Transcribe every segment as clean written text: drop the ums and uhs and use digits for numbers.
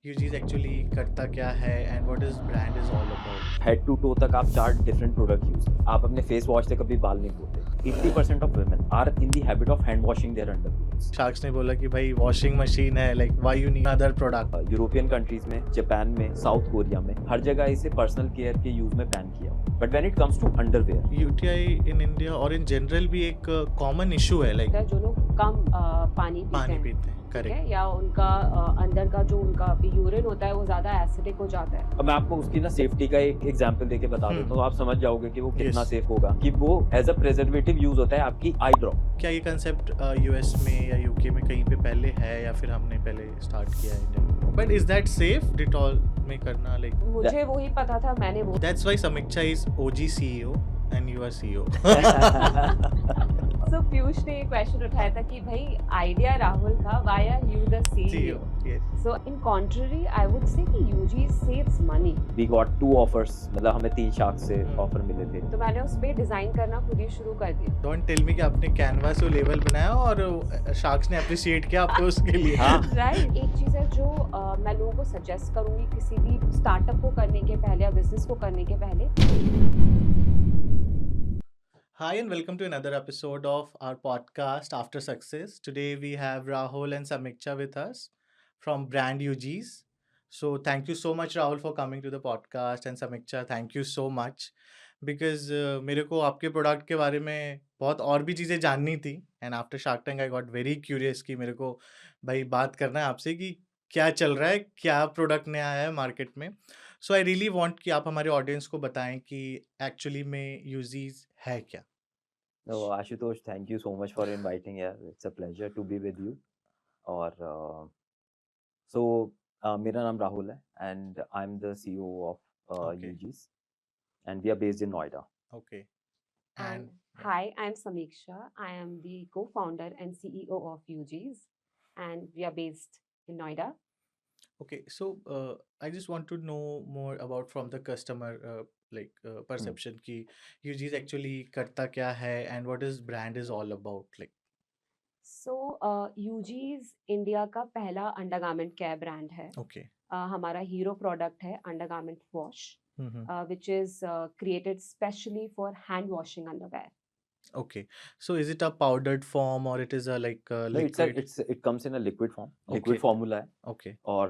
Uses actually करता क्या है and what is brand is all about. Head to toe तक आप 4 डिफरेंट प्रोडक्ट यूज करते हैं। आप अपने फेस वॉश से कभी बाल नहीं धोते। 80% of women are in the habit of hand washing their underclothes. Sharks ने बोला कि भाई वॉशिंग मशीन है, like why you need other product. European countries में, जापान में, साउथ कोरिया में हर जगह इसे पर्सनल केयर के यूज में बैन किया हुआ। But when it comes to underwear, UTI in India और इन जनरल भी एक कॉमन इशू है, लाइक जो लोग कम पानी पानी हैं, पीते हैं। ठीक करेक्ट। है, या उनका अंदर का जो उनका यूरिन होता है वो ज्यादा एसिडिक हो जाता है। अब मैं आपको उसकी ना सेफ्टी का एक एग्जांपल देके बता देता हूँ, आप समझ जाओगे कि वो कितना Yes. सेफ होगा। कि वो एज अ प्रिजर्वेटिव यूज होता है आपकी आई ड्रॉप। क्या ये कंसेप्ट यूएस में या यूके में कहीं पे पहले है या फिर हमने पहले स्टार्ट किया है? But is that safe Dettol में करना? लाइक मुझे वही पता था, मैंने वो that's why Samiksha is OG CEO and you are CEO. So Piyush ने क्वेश्चन उठाया था कि भाई आइडिया राहुल का, why are you the CEO? Yes. So in contrary I would say कि UG saves money. We got 2 offers, मतलब हमें 3 शार्क से ऑफर मिले थे। तो मैंने उस पे डिजाइन करना खुद ही शुरू कर दिया। डोंट टेल मी कि आपने कैनवास और लेवल बनाया और शार्क्स ने अप्रिशिएट किया आपको उसके लिए। हाँ। राइट। एक चीज़ है जो मैं लोगों को सजेस्ट करूंगी किसी भी स्टार्टअप को करने के पहले या बिजनेस को करने के पहले। Hi and welcome to another episode of our podcast After Success. Today we have Rahul and Samiksha with us from Brand UGs. So thank you so much Rahul for coming to the podcast, and Samiksha thank you so much because मेरे को आपके product के बारे में बहुत और भी चीज़ें जाननी थी, and after shark tank I got very curious कि मेरे को भाई बात करना है आपसे कि क्या चल रहा है, क्या प्रोडक्ट नया आया है मार्केट में। सो आई रियली वांट कि आप हमारे ऑडियंस को बताएं कि एक्चुअली में यूजीज है क्या। No, Ashutosh, thank you so much for inviting. Yeah, it's a pleasure to be with you. और मेरा नाम राहुल है and I'm the CEO of Okay. UGs and we are based in Noida. Okay. And hi, I'm Samiksha. I am the co-founder and CEO of UGs, and we are based in Noida. Okay, so I just want to know more about from the customer perception कि UGs actually करता क्या है and what is brand is all about, like. So UGs India का पहला undergarment care brand है। Okay. हमारा hero product है undergarment wash, Mm-hmm. which is created specially for hand washing underwear. Okay, so is it a powdered form or it is a like a No, liquid? it comes in a liquid form. Okay. Liquid formula है Okay. और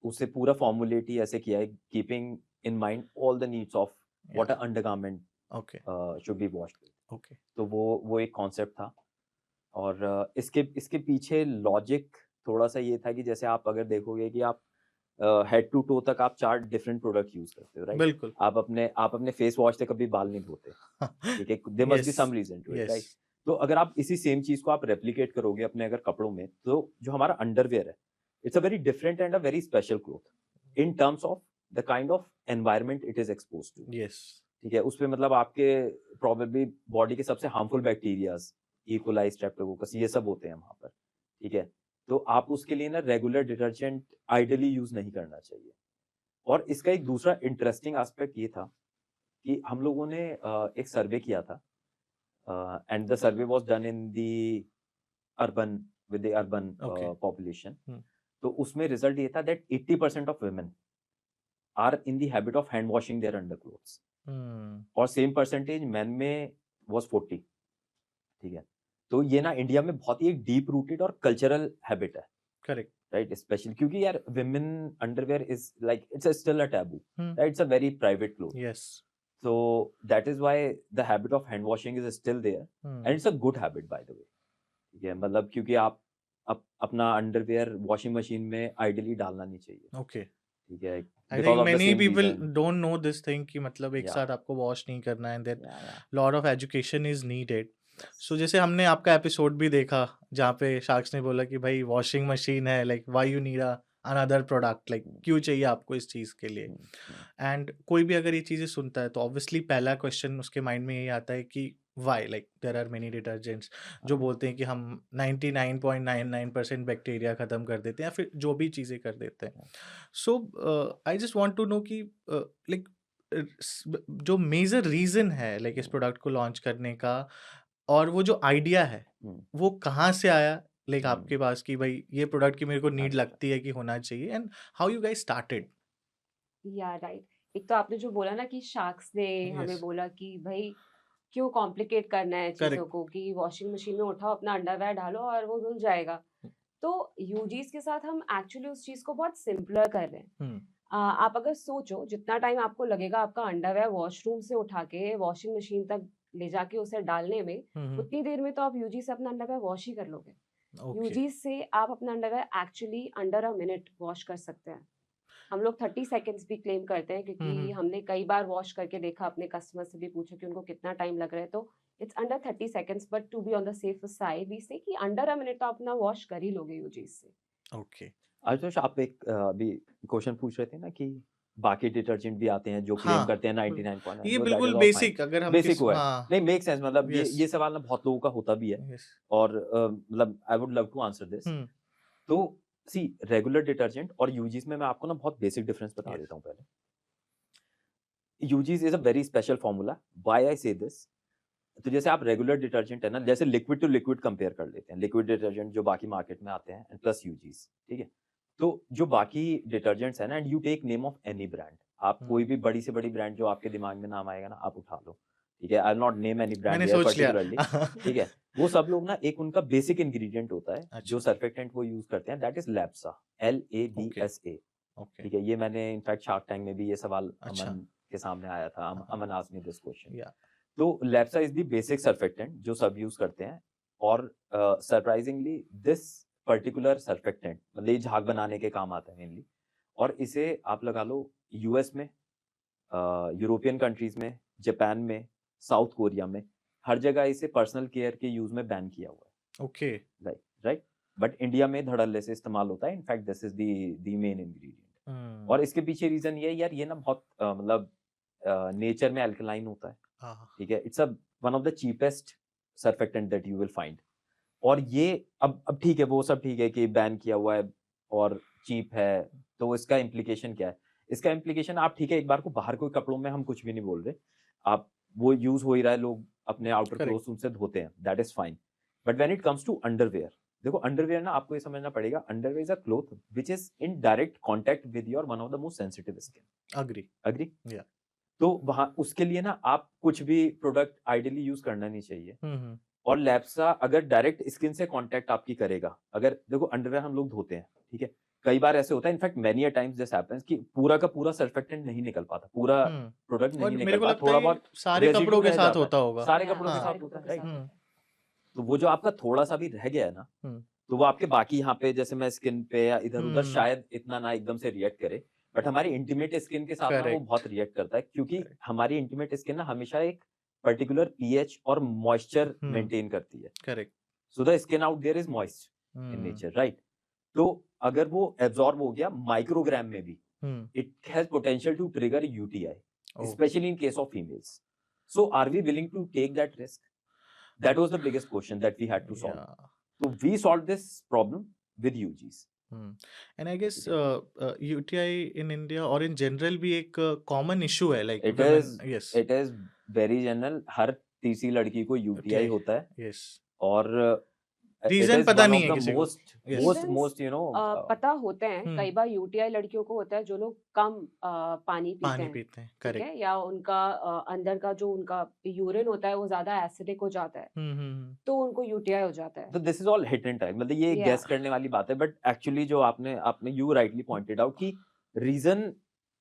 उसे पूरा formulate ही ऐसे किया है keeping in mind all the needs of what Yeah. an undergarment Okay. should be washed with. Okay. तो वो एक कॉन्सेप्ट था और इसके पीछे लॉजिक थोड़ा सा ये था कि जैसे आप अगर देखोगे कि आप हेड टू टो तक आप 4 डिफरेंट प्रोडक्ट यूज करते हो, राइट? बिल्कुल। आप अपने फेस वॉश से कभी बाल नहीं धोते, ठीक है? There must be Yes. Some reason to it, Yes. Right? तो अगर आप इसी सेम चीज को आप रेप्लिकेट करोगे अपने अगर कपड़ों में, तो जो हमारा अंडरवेयर है, it's a very different and a very special cloth in terms of the kind of environment it is exposed to. Yes. ठीक है, उसपे मतलब आपके प्रोबेबली बॉडी के सबसे हार्मफुल बैक्टीरियाज, इकोलाई, स्ट्रेप्टोकोकस, ये सब होते हैं वहां पर, ठीक है? तो आप उसके लिए ना रेगुलर डिटर्जेंट आइडियली यूज नहीं करना चाहिए। और इसका एक दूसरा इंटरेस्टिंग एस्पेक्ट ये था कि हम लोगों ने एक सर्वे किया था and the survey was done in the urban with the urban Okay. Population. Hmm. तो उसमें रिजल्ट ये था that 80% of women are in the habit of hand washing their underclothes और सेम परसेंटेज मेन में was 40, ठीक है? तो ये ना इंडिया में बहुत ही एक डीप रूटेड और कल्चरल हैबिट है, Correct. राइट? स्पेशली क्योंकि यार women underwear is like it's still a taboo, Hmm. Right? It's a very private cloth. Yes. So that is why the habit of hand washing is still there Hmm. and it's a good habit by the way, ठीक है? मतलब क्योंकि आप अपना underwear washing machine में ideally डालना नहीं चाहिए, Okay. ठीक है? I Because think of the many same people reason. don't know this thing कि मतलब एक Yeah. साथ आपको वॉश नहीं करना है, and then Yeah. lot of education is needed. Yes. So जैसे हमने आपका एपिसोड भी देखा जहाँ पे शार्क्स ने बोला कि भाई वॉशिंग मशीन है, like why you need another product, like क्यों चाहिए आपको इस चीज़ के लिए। एंड कोई भी अगर ये चीज़ें सुनता है तो ऑब्वियसली पहला क्वेश्चन उसके माइंड में यही आता है कि why, like there are many detergents जो बोलते हैं कि हम 99.99% बैक्टीरिया ख़त्म कर देते हैं या फिर जो भी चीज़ें कर देते हैं। So I just want to know कि लाइक जो मेजर रीज़न है लाइक इस प्रोडक्ट को लॉन्च करने का और वो जो आइडिया है वो कहाँ से आया लाइक आपके पास कि भाई ये प्रोडक्ट की मेरे को नीड अच्छा। लगती है कि होना चाहिए, and how you guys started? या राइट। एक तो आपने जो बोला ना कि शार्क्स ने हमें यस, बोला कि भाई क्यों कॉम्प्लिकेट करना है चीज़ों करेक्ट। को, कि वॉशिंग मशीन में उठाओ अपना अंडरवेयर डालो और वो धुल जाएगा। तो यूजीस के साथ हम एक्चुअली उस चीज़ को बहुत सिंपलर कर रहे हैं। हम्म, आप अगर सोचो जितना टाइम आपको लगेगा आपका अंडरवेयर वॉशरूम से उठा के वॉशिंग मशीन तक ले जाके उसे डालने में, उतनी देर में तो आप यूजी से अपना अंडरवेयर वॉश ही कर लोगे। ओके। यूजी से आप अपना underwear actually under a minute wash कर सकते हैं। हम लोग 30 सेकंड्स भी क्लेम करते हैं क्योंकि हमने कई बार वॉश करके देखा, अपने कस्टमर से भी पूछा कि उनको कितना टाइम लग रहा है, तो it's under 30 seconds, but to be on the safe side we say कि अंडर अ मिनट तो आप अपना वॉश कर ही लोगे यूजी से। ओके। आशुतोष, आप एक अभी क्वेश्चन पूछ रहे थे ना कि बाकी डिटर्जेंट भी आते हैं जो क्लेम हाँ, करते हैं बिल्कुल। 99.9, ये वो दैट बिल्कुल इज ऑल फाइन, बेसिक, अगर हम बेसिक किस, हुआ है। हाँ, नहीं, मेक सेंस, मतलब ये यस, ये सवाल ना बहुत लोगों का होता भी है, यस। और मतलब I would love to answer this. Hmm, तो सी, रेगुलर डिटर्जेंट और यूजीस में मैं आपको ना बहुत बेसिक डिफरेंस बता यस, देता हूँ पहले। UGees is a very special formula. Why I say this? तो जैसे आप रेगुलर डिटर्जेंट है ना, जैसे लिक्विड टू लिक्विड कंपेयर कर लेते हैं, लिक्विड डिटर्जेंट जो बाकी मार्केट में आते हैं एंड प्लस यूजीस, ठीक है? तो जो बाकी डिटर्जेंट्स है ना, and you take name of any brand, आप कोई भी बड़ी से बड़ी ब्रांड जो आपके दिमाग में नाम आएगा ना, आप उठा लो, ठीक है? I will not name any brand मैंने हियर सोच लिया। पर्टिकुलरली, ठीक है? वो सब लोग ना, एक उनका बेसिक इंग्रेडिएंट होता है अच्छा, जो सर्फेक्टेंट वो यूज करते हैं, दैट इज लैप्सा, LABSA, ओके, ठीक है? ये मैंने इनफैक्ट शार्क टैंक में भी ये सवाल अच्छा, अमन के सामने आया था, हाँ, अमन आस्क्ड मी दिस क्वेश्चन। या, तो लैप्सा इज द बेसिक सर्फेक्टेंट जो सब यूज करते हैं, और सरप्राइजिंगली दिस पर्टिकुलर सर्फेक्टेंट मतलब ये झाग बनाने के काम आता है मेनली, और इसे आप लगा लो यूएस में, यूरोपियन कंट्रीज में, जापान में, साउथ कोरिया में, हर जगह इसे पर्सनल केयर के यूज में बैन किया हुआ है, okay, right right. But India में धड़ल्ले से इस्तेमाल होता है, in fact this is the main ingredient. और इसके पीछे रीजन ये है यार, ये ना बहुत मतलब नेचर में अल्कलाइन होता है, हाँ, ठीक है? It's a one of the cheapest surfactant that you will find. और ये अब ठीक है, वो सब ठीक है कि बैन किया हुआ है और चीप है, तो इसका इम्प्लीकेशन क्या है? इसका इम्प्लीकेशन, आप ठीक है, एक बार को बाहर कोई कपड़ों में हम कुछ भी नहीं बोल रहे, आप वो यूज हो ही रहा है, लोग अपने आउटर करेक्ट, क्लोथ्स उनसे धोते हैं, that is fine. But when it comes to underwear, देखो अंडरवेयर ना, आपको ये समझना पड़ेगा, underwear is a cloth which is in direct contact with your one of the most sensitive skin. Agree, agree? Yeah, तो वहां उसके लिए ना, आप कुछ भी प्रोडक्ट आइडियली यूज करना नहीं चाहिए। और लैप्सा अगर डायरेक्ट स्किन से कांटेक्ट आपकी करेगा, अगर देखो अंडरवेयर हम लोग धोते हैं, ठीक है? कई बार ऐसे होता है, in fact many a times this happens कि पूरा का पूरा सर्फेक्टेंट नहीं निकल पाता, पूरा प्रोडक्ट और नहीं मेरे निकल को पाता, लगता थोड़ा है ये बहुत सारे रेजिड्यू कपड़ों के रह साथ जाता होता है, होगा। सारे या, कपड़ों के हाँ, साथ सारे होता कपड़ों है, के राइट? साथ हम्म, होता है। तो वो जो आपका थोड़ा सा भी रह गया है ना, हम्म, तो वो आपके बाकी यहाँ पे, जैसे मैं स्किन पे या इधर उधर हम्म, शायद इतना ना एकदम से रिएक्ट करे, बट हमारी इंटीमेट स्किन के साथ ना वो करेक्ट, बहुत रिएक्ट करता है, क्योंकि करेक्ट, हमारी इंटीमेट स्किन ना हमेशा एक पर्टिकुलर पीएच और मॉइस्चर मेंटेन करती है। Correct, so the skin out there is moist in nature, right? तो अगर वो एब्जॉर्ब हो गया माइक्रोग्राम में भी, it has potential to trigger UTI, especially in case of females. So are we willing to take that risk? That was the biggest question that we had to solve. yeah. So we solved this problem with UGs. And I guess ठीक है? UTI in India or in general भी एक common issue है, like It women, is yes, it is very general. हर तीसरी लड़की को UTI okay, होता है, yes, और it रीजन is पता one नहीं of है the किसी को, yes, Reasons, you know पता होते हैं, कई बार यूटीआई लड़कियों को होता है जो लोग कम पानी पीते पानी हैं, पीते हैं, ठीक करेक्ट, है, या उनका अंदर का जो उनका यूरिन होता है वो ज्यादा एसिडिक हो जाता है, तो उनको यूटीआई हो जाता है। तो this is all hit and time, मतलब ये या गैस करने वाली बात है, बट एक्चुअली जो आपने यू राइटली पॉइंटेड आउट कि रीजन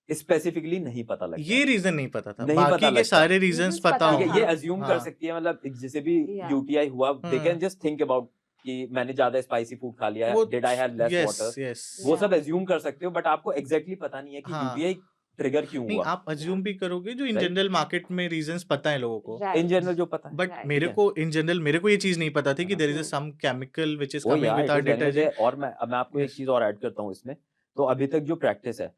स्पेसिफिकली नहीं पता लगता ये है, रीजन नहीं पता था, नहीं पता बाकी के लगता, सारे रीजंस रीजंस पता पता ठीक है? होंगे, ये हाँ, अज्यूम कर हाँ, सकती है, मतलब जिसे भी या यूटीआई हुआ, they can just think about कि मैंने ज्यादा स्पाइसी फूड खा लिया, वो, did I have less yes, water, yes, वो सब या अज्यूम कर सकते हो, बट आपको एग्जैक्टली पता नहीं है कि हाँ, यूटीआई ट्रिगर क्यों नहीं हुआ, आप या अज्यूम भी करोगे जो इन राइट? जनरल मार्केट में रीजंस पता है लोगों को, इन राइट जनरल जो पता है, बट राइट मेरे ठीक है? को इन जनरल मेरे को ये चीज नहीं पता थी कि हाँ, there is a some chemical which is oh coming yeah, with it our is very much detergent, और मैं आपको एक यस, चीज और ऐड करता हूँ इसमें। तो अभी तक जो प्रैक्टिस है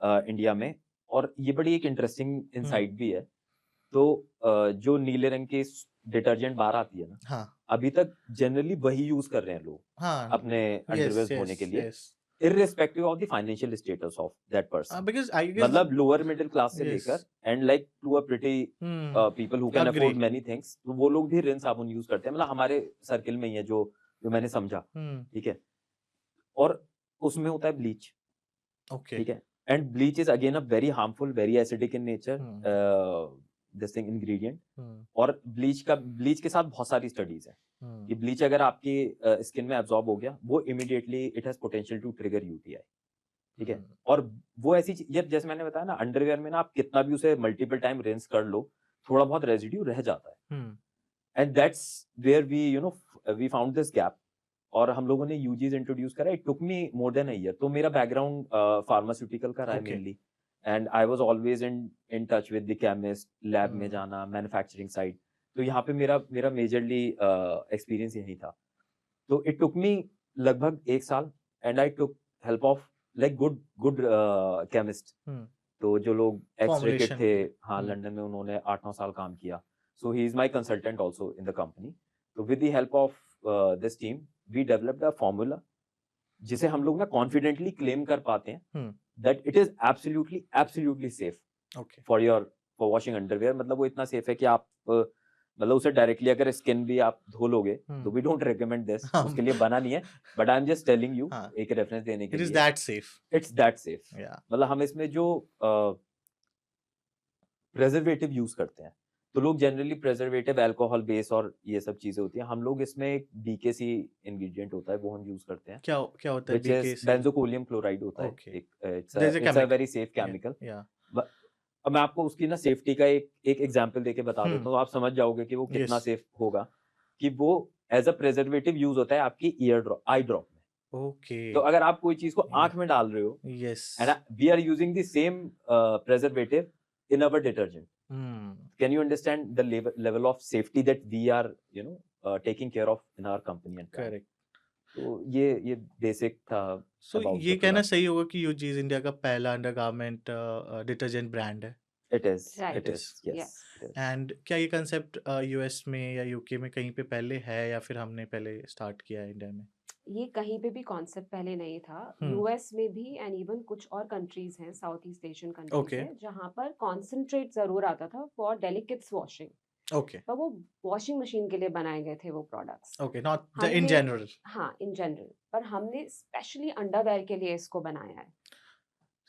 इंडिया में, और ये बड़ी एक इंटरेस्टिंग इंसाइट भी है, तो जो नीले रंग की डिटर्जेंट बाहर आती है ना, हाँ, अभी तक जनरली वही यूज कर रहे हैं लोग हाँ, अपने यस, अंडरवेयर धोने यस, के लिए, yes, irrespective of the financial status of that person. Because I guess, मतलब लोअर मिडिल क्लास से यस, लेकर and like to a pretty people who can agree, afford many things, तो वो लोग भी रिन साबुन यूज करते हैं, मतलब हमारे सर्किल में ही है जो जो मैंने समझा, ठीक है, और उसमें होता है ब्लीच, ओके ठीक है, and bleach is again a very harmful, very acidic in nature this thing ingredient, और ब्लीच के साथ बहुत सारी स्टडीज है कि ब्लीच अगर आपकी स्किन में एब्जॉर्ब हो गया, वो immediately it has potential to trigger UTI, ठीक है, और वो ऐसी चीज, जैसे मैंने बताया ना, अंडरवेयर में ना आप कितना भी उसे मल्टीपल टाइम रिंस कर लो, थोड़ा बहुत रेजिड्यू रह जाता है, and that's where we you know we found this gap, और हम लोगों ने यूजीज इंट्रोड्यूस करा। It took me more than a year. तो मेरा बैकग्राउंड फार्मास्यूटिकल का रहा है Okay. Mainly, and I was always in touch with the chemist, lab में जाना, मैन्युफैक्चरिंग साइड, तो यहाँ पे मेरा मेजरली एक्सपीरियंस यही था। तो इट टुक मी लगभग 1 साल, and I took help of like good chemist, तो जो लोग एक्स-रे किट Formulation थे, के लिए। हाँ, लंदन में उन्होंने 8-9 साल काम किया, so he is my consultant also in the company. तो with the help of this team we developed a formula जिसे हम लोग ना कॉन्फिडेंटली क्लेम कर पाते हैं that it is absolutely safe Okay. For washing underwear. मतलब वो इतना सेफ है कि आप मतलब उसे डायरेक्टली अगर स्किन भी आप धो लोगे, तो वी डोंट रिकमेंड दिस, उसके लिए बना नहीं है, but I am just telling you, हाँ. एक रेफरेंस देने के It is लिए, that safe. It's that safe. Yeah. मतलब हम इसमें जो प्रेजर्वेटिव यूज करते हैं, तो लोग जनरली प्रेजर्वेटिव अल्कोहल बेस और ये सब चीजें होती हैं, हम लोग इसमें एक BKC इंग्रेडिएंट होता है, वो हम यूज करते हैं, क्या होता है which is BKC? बेंजोकोलियम क्लोराइड होता है। Okay. एक There's a it's a chemical. very safe chemical। Yeah. अब मैं आपको उसकी ना सेफ्टी का एक एग्जांपल देके बता देता हूँ, आप समझ जाओगे कि वो कितना Yes. सेफ होगा। कि वो एज अ प्रेजर्वेटिव यूज होता है आपकी आई ड्रॉप में। Okay. तो अगर आप कोई चीज को Yeah. आंख में डाल रहे हो, Yes. And we are using the same preservative in our detergent, can you understand the level of safety that we are taking care of in our company and brand? Correct. तो ये basic था So about ये the कहना product। सही होगा कि uses India का पहला अंडरगारमेंट डिटर्जेंट ब्रांड है। It is, Right. it is, yes, Yes. it is। And क्या ये कंसेप्ट यूएस में या यूके में कहीं पे पहले है या फिर हमने पहले स्टार्ट किया है इंडिया में? ये कहीं पे भी कॉन्सेप्ट पहले नहीं था। हम्म। यूएस में भी एंड इवन कुछ और कंट्रीज हैं, south east Asian countries Okay. हैं, जहाँ पर कॉन्सेंट्रेट जरूर आता था फॉर डेलिकेट्स वॉशिंग, ओके पर वो वॉशिंग मशीन के लिए बनाए गए थे वो प्रोडक्ट्स। ओके नॉट इन हमने जनरल। हाँ इन जनरल, पर हमने स्पेशली अंडरवेयर के लिए इसको बनाया है।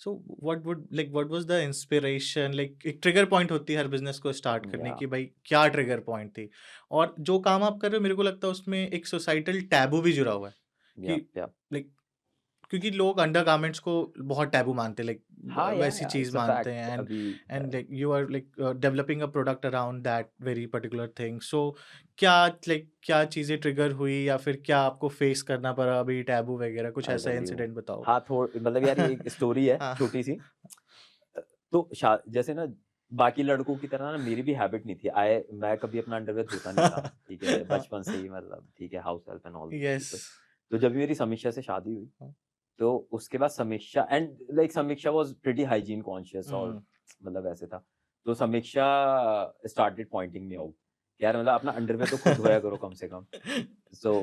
So what was the inspiration, like एक ट्रिगर पॉइंट होती है हर बिजनेस को स्टार्ट करने Yeah, की, भाई क्या ट्रिगर पॉइंट थी? और जो काम आप कर रहे हो मेरे को लगता है उसमें एक सोसाइटल टैबू भी जुड़ा हुआ है yeah, कि yeah। लाइक क्योंकि लोग अंडरगारमेंट्स को बहुत टैबू मानते हैं, लाइक हाँ, वैसी yeah, चीज it's a मानते fact। हैं, अभी and like you are like developing a product around that very particular thing. So क्या क्या चीजें ट्रिगर हुई या फिर क्या आपको फेस करना पड़ा अभी टैबू वगैरह, कुछ I ऐसा tell you, इंसिडेंट बताओ। हाँ, मतलब यार ये एक स्टोरी है हाँ छोटी सी। तो जैसे ना बाकी लड़कों की तरह ना मेरी भी हैबिट नहीं थी, मैं कभी अपना अंडरवेयर धोता नहीं था, ठीक है, बचपन से ही, मतलब ठीक है, house help and all. Yes तो जब मेरी समीक्षा से शादी हुई, हाँ। तो उसके बाद समीक्षा समीक्षा वाज प्रीटी हाइजीन कॉन्शियस, और मतलब ऐसे था। तो समीक्षा स्टार्टेड पॉइंटिंग मी आउट, यार मतलब अपना अंडरवेयर तो खुद धोया करो कम से कम। So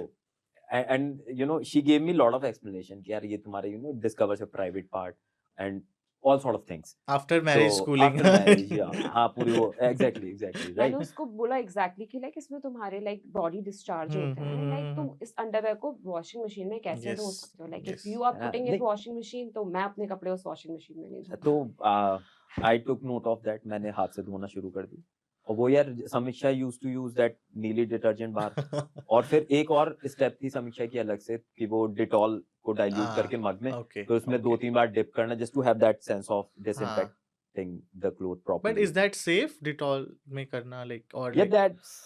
and she gave me lot of explanation कि यार ये तुम्हारे discovers your private part and all sort of things. After marriage So schooling after marriage, yeah, हाँ, पूरी वो exactly मैंने right। उसको बोला एग्जैक्टली कि लाइक इसमें तुम्हारे लाइक बॉडी डिस्चार्ज होते हैं, लाइक तुम इस अंडरवेयर को वॉशिंग मशीन में कैसे धो यस सकते हो? Like if yes you are putting it देख, वॉशिंग मशीन, तो मैं अपने कपड़े उस वॉशिंग मशीन में नहीं धोती। तो आई टुक नोट ऑफ दैट, मैंने हाथ से धोना शुरू कर दी। और वो यार समीक्षा यूज टू यूज दैट नीली डिटर्जेंट बार। और फिर एक और स्टेप थी समीक्षा की अलग से, कि वो डिटॉल को डाइल्यूट करके मग में, ओके फिर उसमें 2-3 बार डिप करना, just to have that sense of disinfecting the cloth but properly. Is that safe Dettol में करना, लाइक और या like that's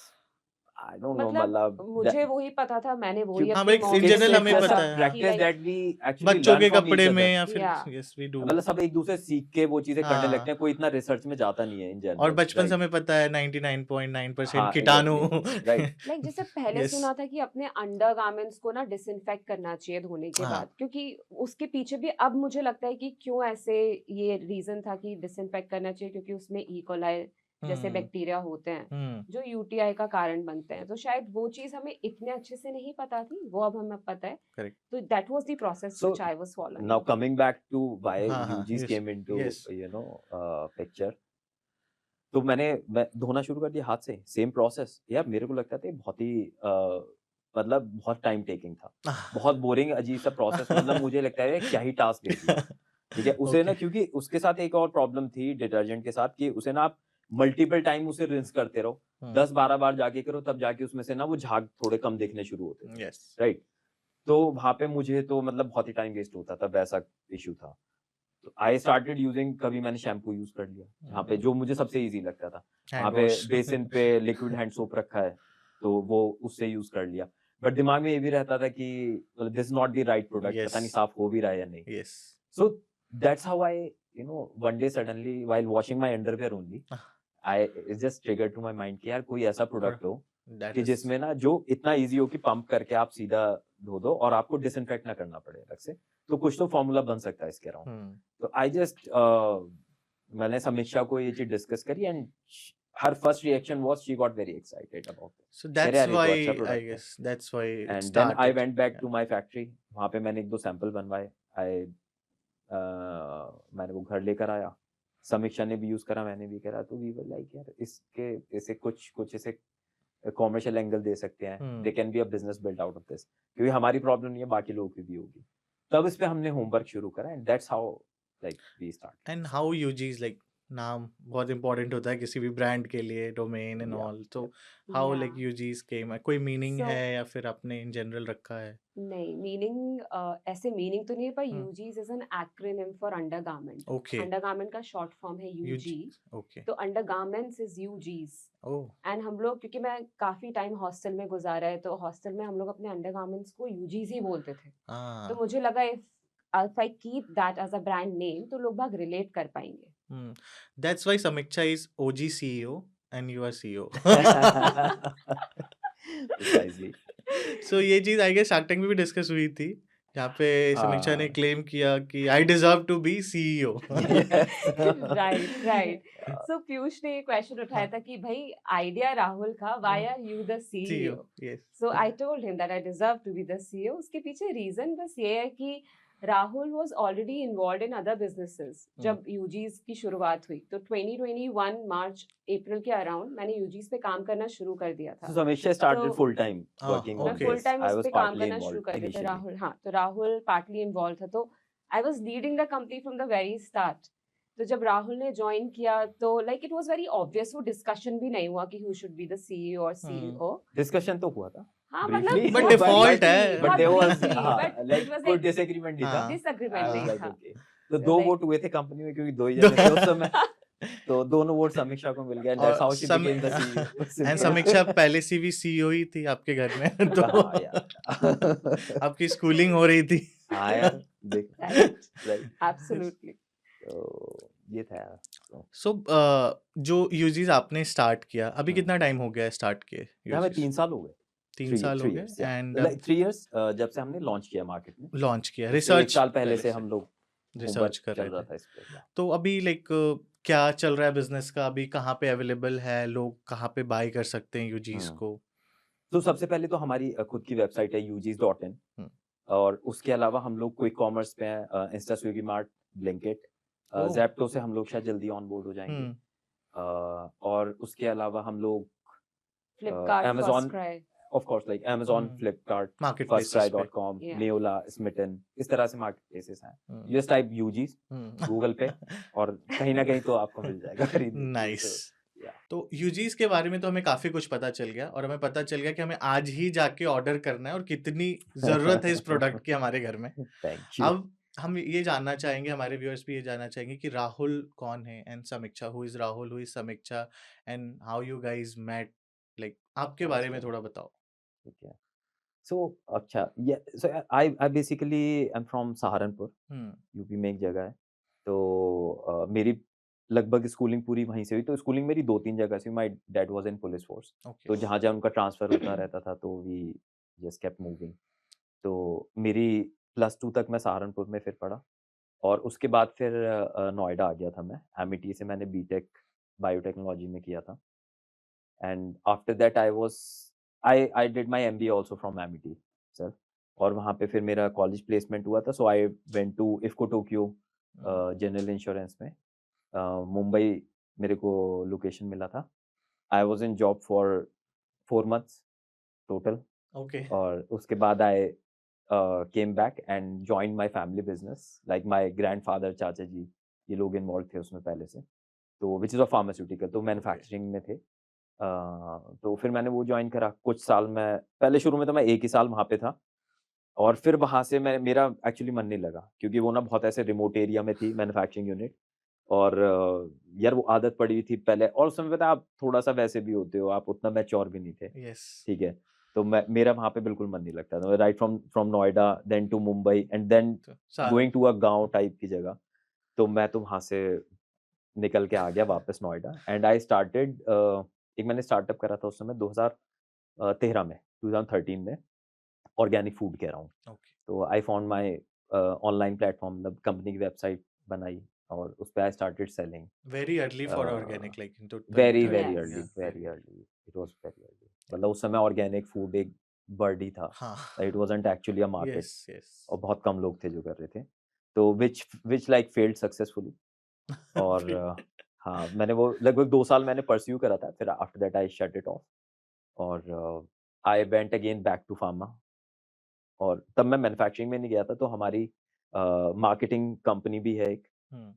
I don't know, मतलब मतलब मुझे वही पता था, मैंने वही क्यों- हाँ अपनी लाइक मॉम इन से जनरल हमें सीखा पता था है हाँ। कि practice like that we actually बच्चों लर्न के फ्रॉम ईच कपड़े में अदर। या फिर या यस वी डू। मतलब सब एक दूसरे सीख के वो चीजें करने लगते हाँ हैं, कोई इतना रिसर्च में जाता नहीं है इन और जनरल, बचपन से राइट। हमें पता है 99.9% हाँ, कीटाणु एग्जैक्टली, राइट। लाइक जैसे पहले यस सुना था कि अपने अंडरगारमेंट्स को ना डिसइंफेक्ट करना चाहिए धोने के हाँ बाद, क्योंकि उसके पीछे भी अब मुझे लगता है कि क्यों ऐसे ये रीजन था कि डिसइंफेक्ट करना चाहिए, क्योंकि उसमें ई कोलाई जैसे बैक्टीरिया होते हैं जो यूटीआई का कारण बनते हैं। तो शायद वो चीज हमें इतने अच्छे से नहीं पता थी, वो अब हमें पता है। करेक्ट। तो that was the process So which I was following. now coming back to why हाँ हाँ UGs yes came into yes picture, तो मैं धोना शुरू कर दिया हाथ से, सेम प्रोसेस। यार मेरे को लगता था ये बहुत ही मतलब बहुत टाइम टेकिंग था, बहुत बोरिंग अजीब सा प्रोसेस, मतलब मुझे लगता है क्या ही टास्क दे दिया, ठीक है उसे ना, Okay. क्योंकि उसके साथ एक और प्रॉब्लम थी डिटर्जेंट के साथ कि उसे ना आप मल्टीपल टाइम उसे रिंस करते रहो, 10-12 बार जाके करो, तब जाके उसमें से ना वो झाग थोड़े कम दिखने शुरू होते थे, Yes. राइट। तो वहां पे मुझे तो मतलब बहुत ही टाइम वेस्ट होता था, वैसा इशू था। तो आई स्टार्टेड यूजिंग, कभी मैंने शैम्पू यूज कर लिया जहाँ पे जो मुझे सबसे इजी लगता था, वहां Hand पे wash. बेसिन पे लिक्विड हैंड सोप रखा है, तो वो उससे यूज कर लिया। बट दिमाग में ये भी रहता था कि this not the right product, पता नहीं Yes. साफ हो भी रहा है या नहीं। Yes. So that's how I, one day suddenly while washing my underwear only, it just triggered to my mind कि यार कोई ऐसा प्रोडक्ट हो That कि is. जिसमें ना जो इतना इजी हो कि पंप करके आप सीधा धो दो और आपको डिसइंफेक्ट ना करना पड़े अलग से, तो कुछ तो फॉर्मूला बन सकता है इसके अराउंड। तो आई जस्ट मैंने समीक्षा को ये चीज डिस्कस करी and her first reaction was she got very excited about it. So कह रहे that's यार ये तो अच्छा why I प्रोडक्ट है। guess that's why it and then I started. Went back Yeah. To my factory, वहां पे मैंने 1-2 सैंपल बनवाए, आई मैंने वो घर लेकर आया, समीक्षा ने भी यूज करा, मैंने भी करा, तो वी वर लाइक यार इसके ऐसे कुछ ऐसे कॉमर्शियल एंगल दे सकते हैं, they can be a business built out of this, क्योंकि हमारी प्रॉब्लम नहीं है, बाकी लोगों की भी होगी। तब इस पे हमने होमवर्क शुरू करा and that's how like we start. And how UGs like नाम बहुत important होता है किसी भी ब्रांड के लिए, डोमेन एंड या ऑल, तो how Yeah. like UGs came, कोई मीनिंग So है या फिर आपने इन जनरल रखा है? नहीं, मीनिंग ऐसे मीनिंग तो नहीं है, पर hmm, UGees is an acronym for undergarment. Okay. Undergarment का शॉर्ट फॉर्म है UG. UG, Okay. तो undergarments is UGees. Oh. And हम लोग, क्योंकि मैं काफी टाइम हॉस्टल में गुजारा है, तो हॉस्टल में हम लोग अपने अंडरगारमेंट्स को यूजीज ही बोलते थे। तो Ah. मुझे लगा if I keep that as a brand name तो लोग बाग रिलेट कर पाएंगे। That's why Samiksha is OG CEO and you are CEO. Precisely. So ये चीज आई गेस शार्क टैंक में भी डिस्कस हुई थी, जहाँ पे समीक्षा ने क्लेम किया कि I deserve to be CEO. Yes. Right right. Yeah. So Piyush ने ये क्वेश्चन उठाया था कि भाई आइडिया राहुल का, why are you the CEO. CEO? Yes. So I told him that I deserve to be the CEO. उसके पीछे रीजन बस ये है कि Rahul was already involved in other businesses. जब यूजीज की शुरुआत हुई तो 2021 मार्च अप्रैल के अराउंड मैंने यूजीज पे काम करना शुरू कर दिया था। So Samisha started तो full time working मैं on okay. Full this. Time I उस was पे काम partly करना शुरू involved कर दिया था। initially. राहुल, हाँ, तो राहुल पार्टली इन्वॉल्व था, तो I was leading the company from the very start. तो जब राहुल ने ज्वाइन किया तो like it was very obvious, वो डिस्कशन भी नहीं हुआ कि who should be the CEO और सीईओ। Discussion तो हुआ था हाँ, briefly, मतलब But बहुत default briefly, है. but बहुत there was briefly, but like it was कोई like disagreement नहीं था। हाँ. disagreement I was नहीं like था। okay. तो So 2 like वोट हुए थे कंपनी में, क्योंकि 2 ही जने थे उस समय, तो दोनों वोट समीक्षा को मिल गया। That's how she became the CEO. And Simple. समीक्षा पहले से भी CEO ही थी आपके घर में, तो हाँ यार। आपकी स्कूलिंग हो रही थी. हाँ यार, देख right, राइट। absolutely. तो ये था यार। So, सो जो यूजीज आपने स्टार्ट किया, अभी हम्म। कितना टाइम हो गया है स्टार्ट किए? यहाँ में 3 साल हो गए। 3 साल हो 3 गए years, yeah. And Like 3 years जब से हमने लॉन्च किया मार्केट में, लॉन्च किया, उससे 1 रिसर्च साल पहले से हम लोग रिसर्च होमवर्क कर चल रहे रहा थे. था इस पे। yeah. तो अभी लाइक क्या चल रहा है बिजनेस का, अभी कहाँ पे अवेलेबल है, लोग कहाँ पे बाय कर सकते हैं यूजीज हम्म। को? तो सबसे पहले तो हमारी खुद की वेबसाइट है ugis.in, हम्म. और उसके अलावा हम लोग क्विक कॉमर्स पे हैं, इंस्टा, स्विगी मार्ट, ब्लिंकिट, ओह. ज़ेप्टो से हम लोग शायद जल्दी ऑन बोर्ड हो जाएंगे। हम्म. और उसके अलावा हम लोग Flipkart, Amazon, First Cry. of course, like Amazon, hmm. Flipkart, Marketplaces पे. firstcry.com, Yeah. Neola, Smitten, इस तरह से मार्केट प्लेसेस हैं। हम्म. You just type UGs hmm. Google पे और कहीं ना कहीं तो आपको मिल जाएगा खरीदने के लिए। नाइस. So, yeah. तो यूजीज के बारे में तो हमें काफी कुछ पता चल गया, और हमें पता चल गया कि हमें आज ही जाके ऑर्डर करना है और कितनी जरूरत है इस प्रोडक्ट की हमारे घर में. Thank you. अब हम ये जानना चाहेंगे, हमारे व्यूअर्स भी ये जानना चाहेंगे कि राहुल कौन है and Samiksha, who is Rahul, who is Samiksha, and how you guys met, like आपके बारे में थोड़ा बताओ. ठीक है। So अच्छा, yeah, so I basically am from Saharanpur, UP में एक जगह है। तो मेरी लगभग स्कूलिंग पूरी वहीं से हुई। तो स्कूलिंग मेरी 2-3 जगह से हुई। My dad was in police force, okay. तो जहाँ जहाँ उनका ट्रांसफर होता रहता था, तो वी जस्ट केप्ट मूविंग। तो मेरी +2 तक मैं सहारनपुर में फिर पढ़ा, और उसके बाद फिर नोएडा आ गया था मैं। एमिटी से मैंने बीटेक बायोटेक्नोलॉजी में किया था, and after that I did my MBA also from Amity sir. और वहाँ पे फिर मेरा कॉलेज प्लेसमेंट हुआ था। So I went to IFFCO Tokyo general insurance में। मुंबई मेरे को लोकेशन मिला था। I was in job for 4 months total, Okay. और उसके बाद I came back and join my family business, like my grandfather, चाचा जी, ये लोग इन्वॉल्व थे उसमें पहले से, तो विच इज़ अ फार्मास्यूटिकल, तो मैन्युफैक्चरिंग में थे। तो फिर मैंने वो जॉइन करा कुछ साल। मैं पहले शुरू में तो मैं 1 ही साल वहाँ पे था, और फिर वहाँ से मेरा एक्चुअली मन नहीं लगा, क्योंकि वो ना बहुत ऐसे रिमोट एरिया में थी मैन्युफैक्चरिंग यूनिट, और यार वो आदत पड़ी हुई थी पहले, और उस समय पता है आप थोड़ा-सा वैसे भी होते हो, आप उतना मैच्योर भी नहीं थे, Yes. ठीक है? तो मेरा वहाँ पे बिल्कुल मन नहीं लगता था। Right from from Noida then to Mumbai and then तो सारा गोइंग टू अ गाँव टाइप की जगह, तो मैं तो वहाँ से निकल के आ गया वापस नोएडा, एंड आई स्टार्टेड एक मैंने स्टार्टअप करा था उस समय 2013 में, 2013 में, ऑर्गेनिक फूड कह रहा हूँ। Okay. तो I found my online platform, मतलब कंपनी की वेबसाइट बनाई और उस पे I started selling. Very early for organic, like into very 2013. Very Yes. Early, Yeah, very very. Early, it was very early, मतलब उस समय ऑर्गेनिक फूड एक वर्ड ही था, हाँ. It wasn't actually a market, Yes, yes. और बहुत कम लोग थे जो कर रहे थे, तो विच लाइक फेल्ड सक्सेसफुली। और हाँ, मैंने वो लगभग 2 साल मैंने परस्यू करा था, फिर after that I shut it off, और I went again back to pharma, और तब मैं मैन्युफैक्चरिंग में नहीं गया था, तो हमारी मार्केटिंग कंपनी भी है एक, Hmm.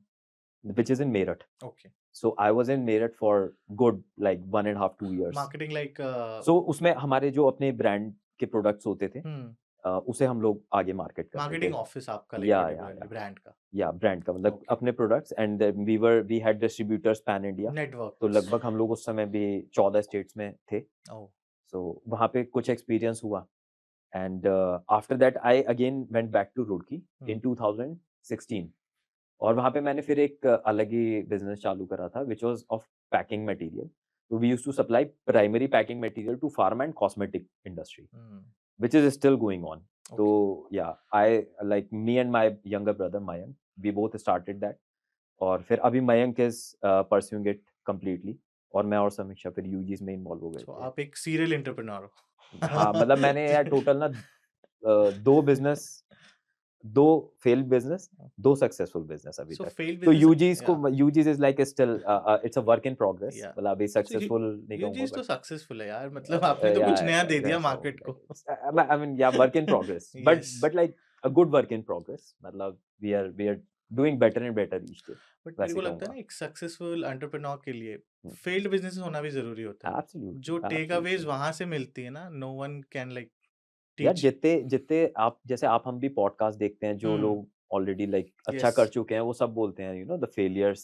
Which is in Meerut. Okay. So I was in Meerut for good like 1 and half 2 years. Marketing like सो उसमें हमारे जो अपने ब्रांड के प्रोडक्ट्स होते थे, hmm. उसे हम लोग आगे मार्केट करते थे। Marketing office आपका like या particularly brand का. या ब्रांड का, मतलब Okay. अपने products, and we had distributors pan India, तो Networks. लगभग हम लोग उस समय भी 14 स्टेट्स में थे। Oh. सो वहाँ पे कुछ एक्सपीरियंस हुआ, and after that I again went back to Roorkee in 2016, और वहाँ पे मैंने फिर एक अलग ही बिजनेस चालू करा था, which was of packing material. तो we used to supply primary packing material to pharma and cosmetic industry, Hmm. which is still going on. So Okay. yeah, I like me and my younger brother Mayank, we both started that. और फिर अभी Mayank is pursuing it completely, और मैं और समीक्षा फिर uses में involve हो गए So थे। आप एक serial entrepreneur हो. हाँ, मतलब मैंने यार टोटल ना 2 business, 2 failed business, 2 successful business अभी So तक। failed तो business. UGees Yeah. को, UGees is like still it's a work in progress, Yeah. मतलब अभी So सक्सेसफुल नहीं कहूंगा, UGs तो बट सक्सेसफुल है यार, मतलब आपने तो कुछ नया दे दिया मार्केट को. I mean, yeah, work in progress, Yes. but like a good work in progress, मतलब we are doing better and better each day, but मेरे वैसे को लगता है ना कहूँगा। एक सक्सेसफुल एंटरप्रेन्योर के लिए Hmm. फेल्ड बिजनेस होना भी जरूरी होता है. Absolutely, जो टेक अवेज absolutely. वहां से मिलती है ना, नो वन कैन लाइक यार टीच. जितने जितने आप, जैसे आप हम भी पॉडकास्ट देखते हैं, जो हम्म. लोग ऑलरेडी लाइक अच्छा यस. कर चुके हैं, वो सब बोलते हैं, you know, the failures,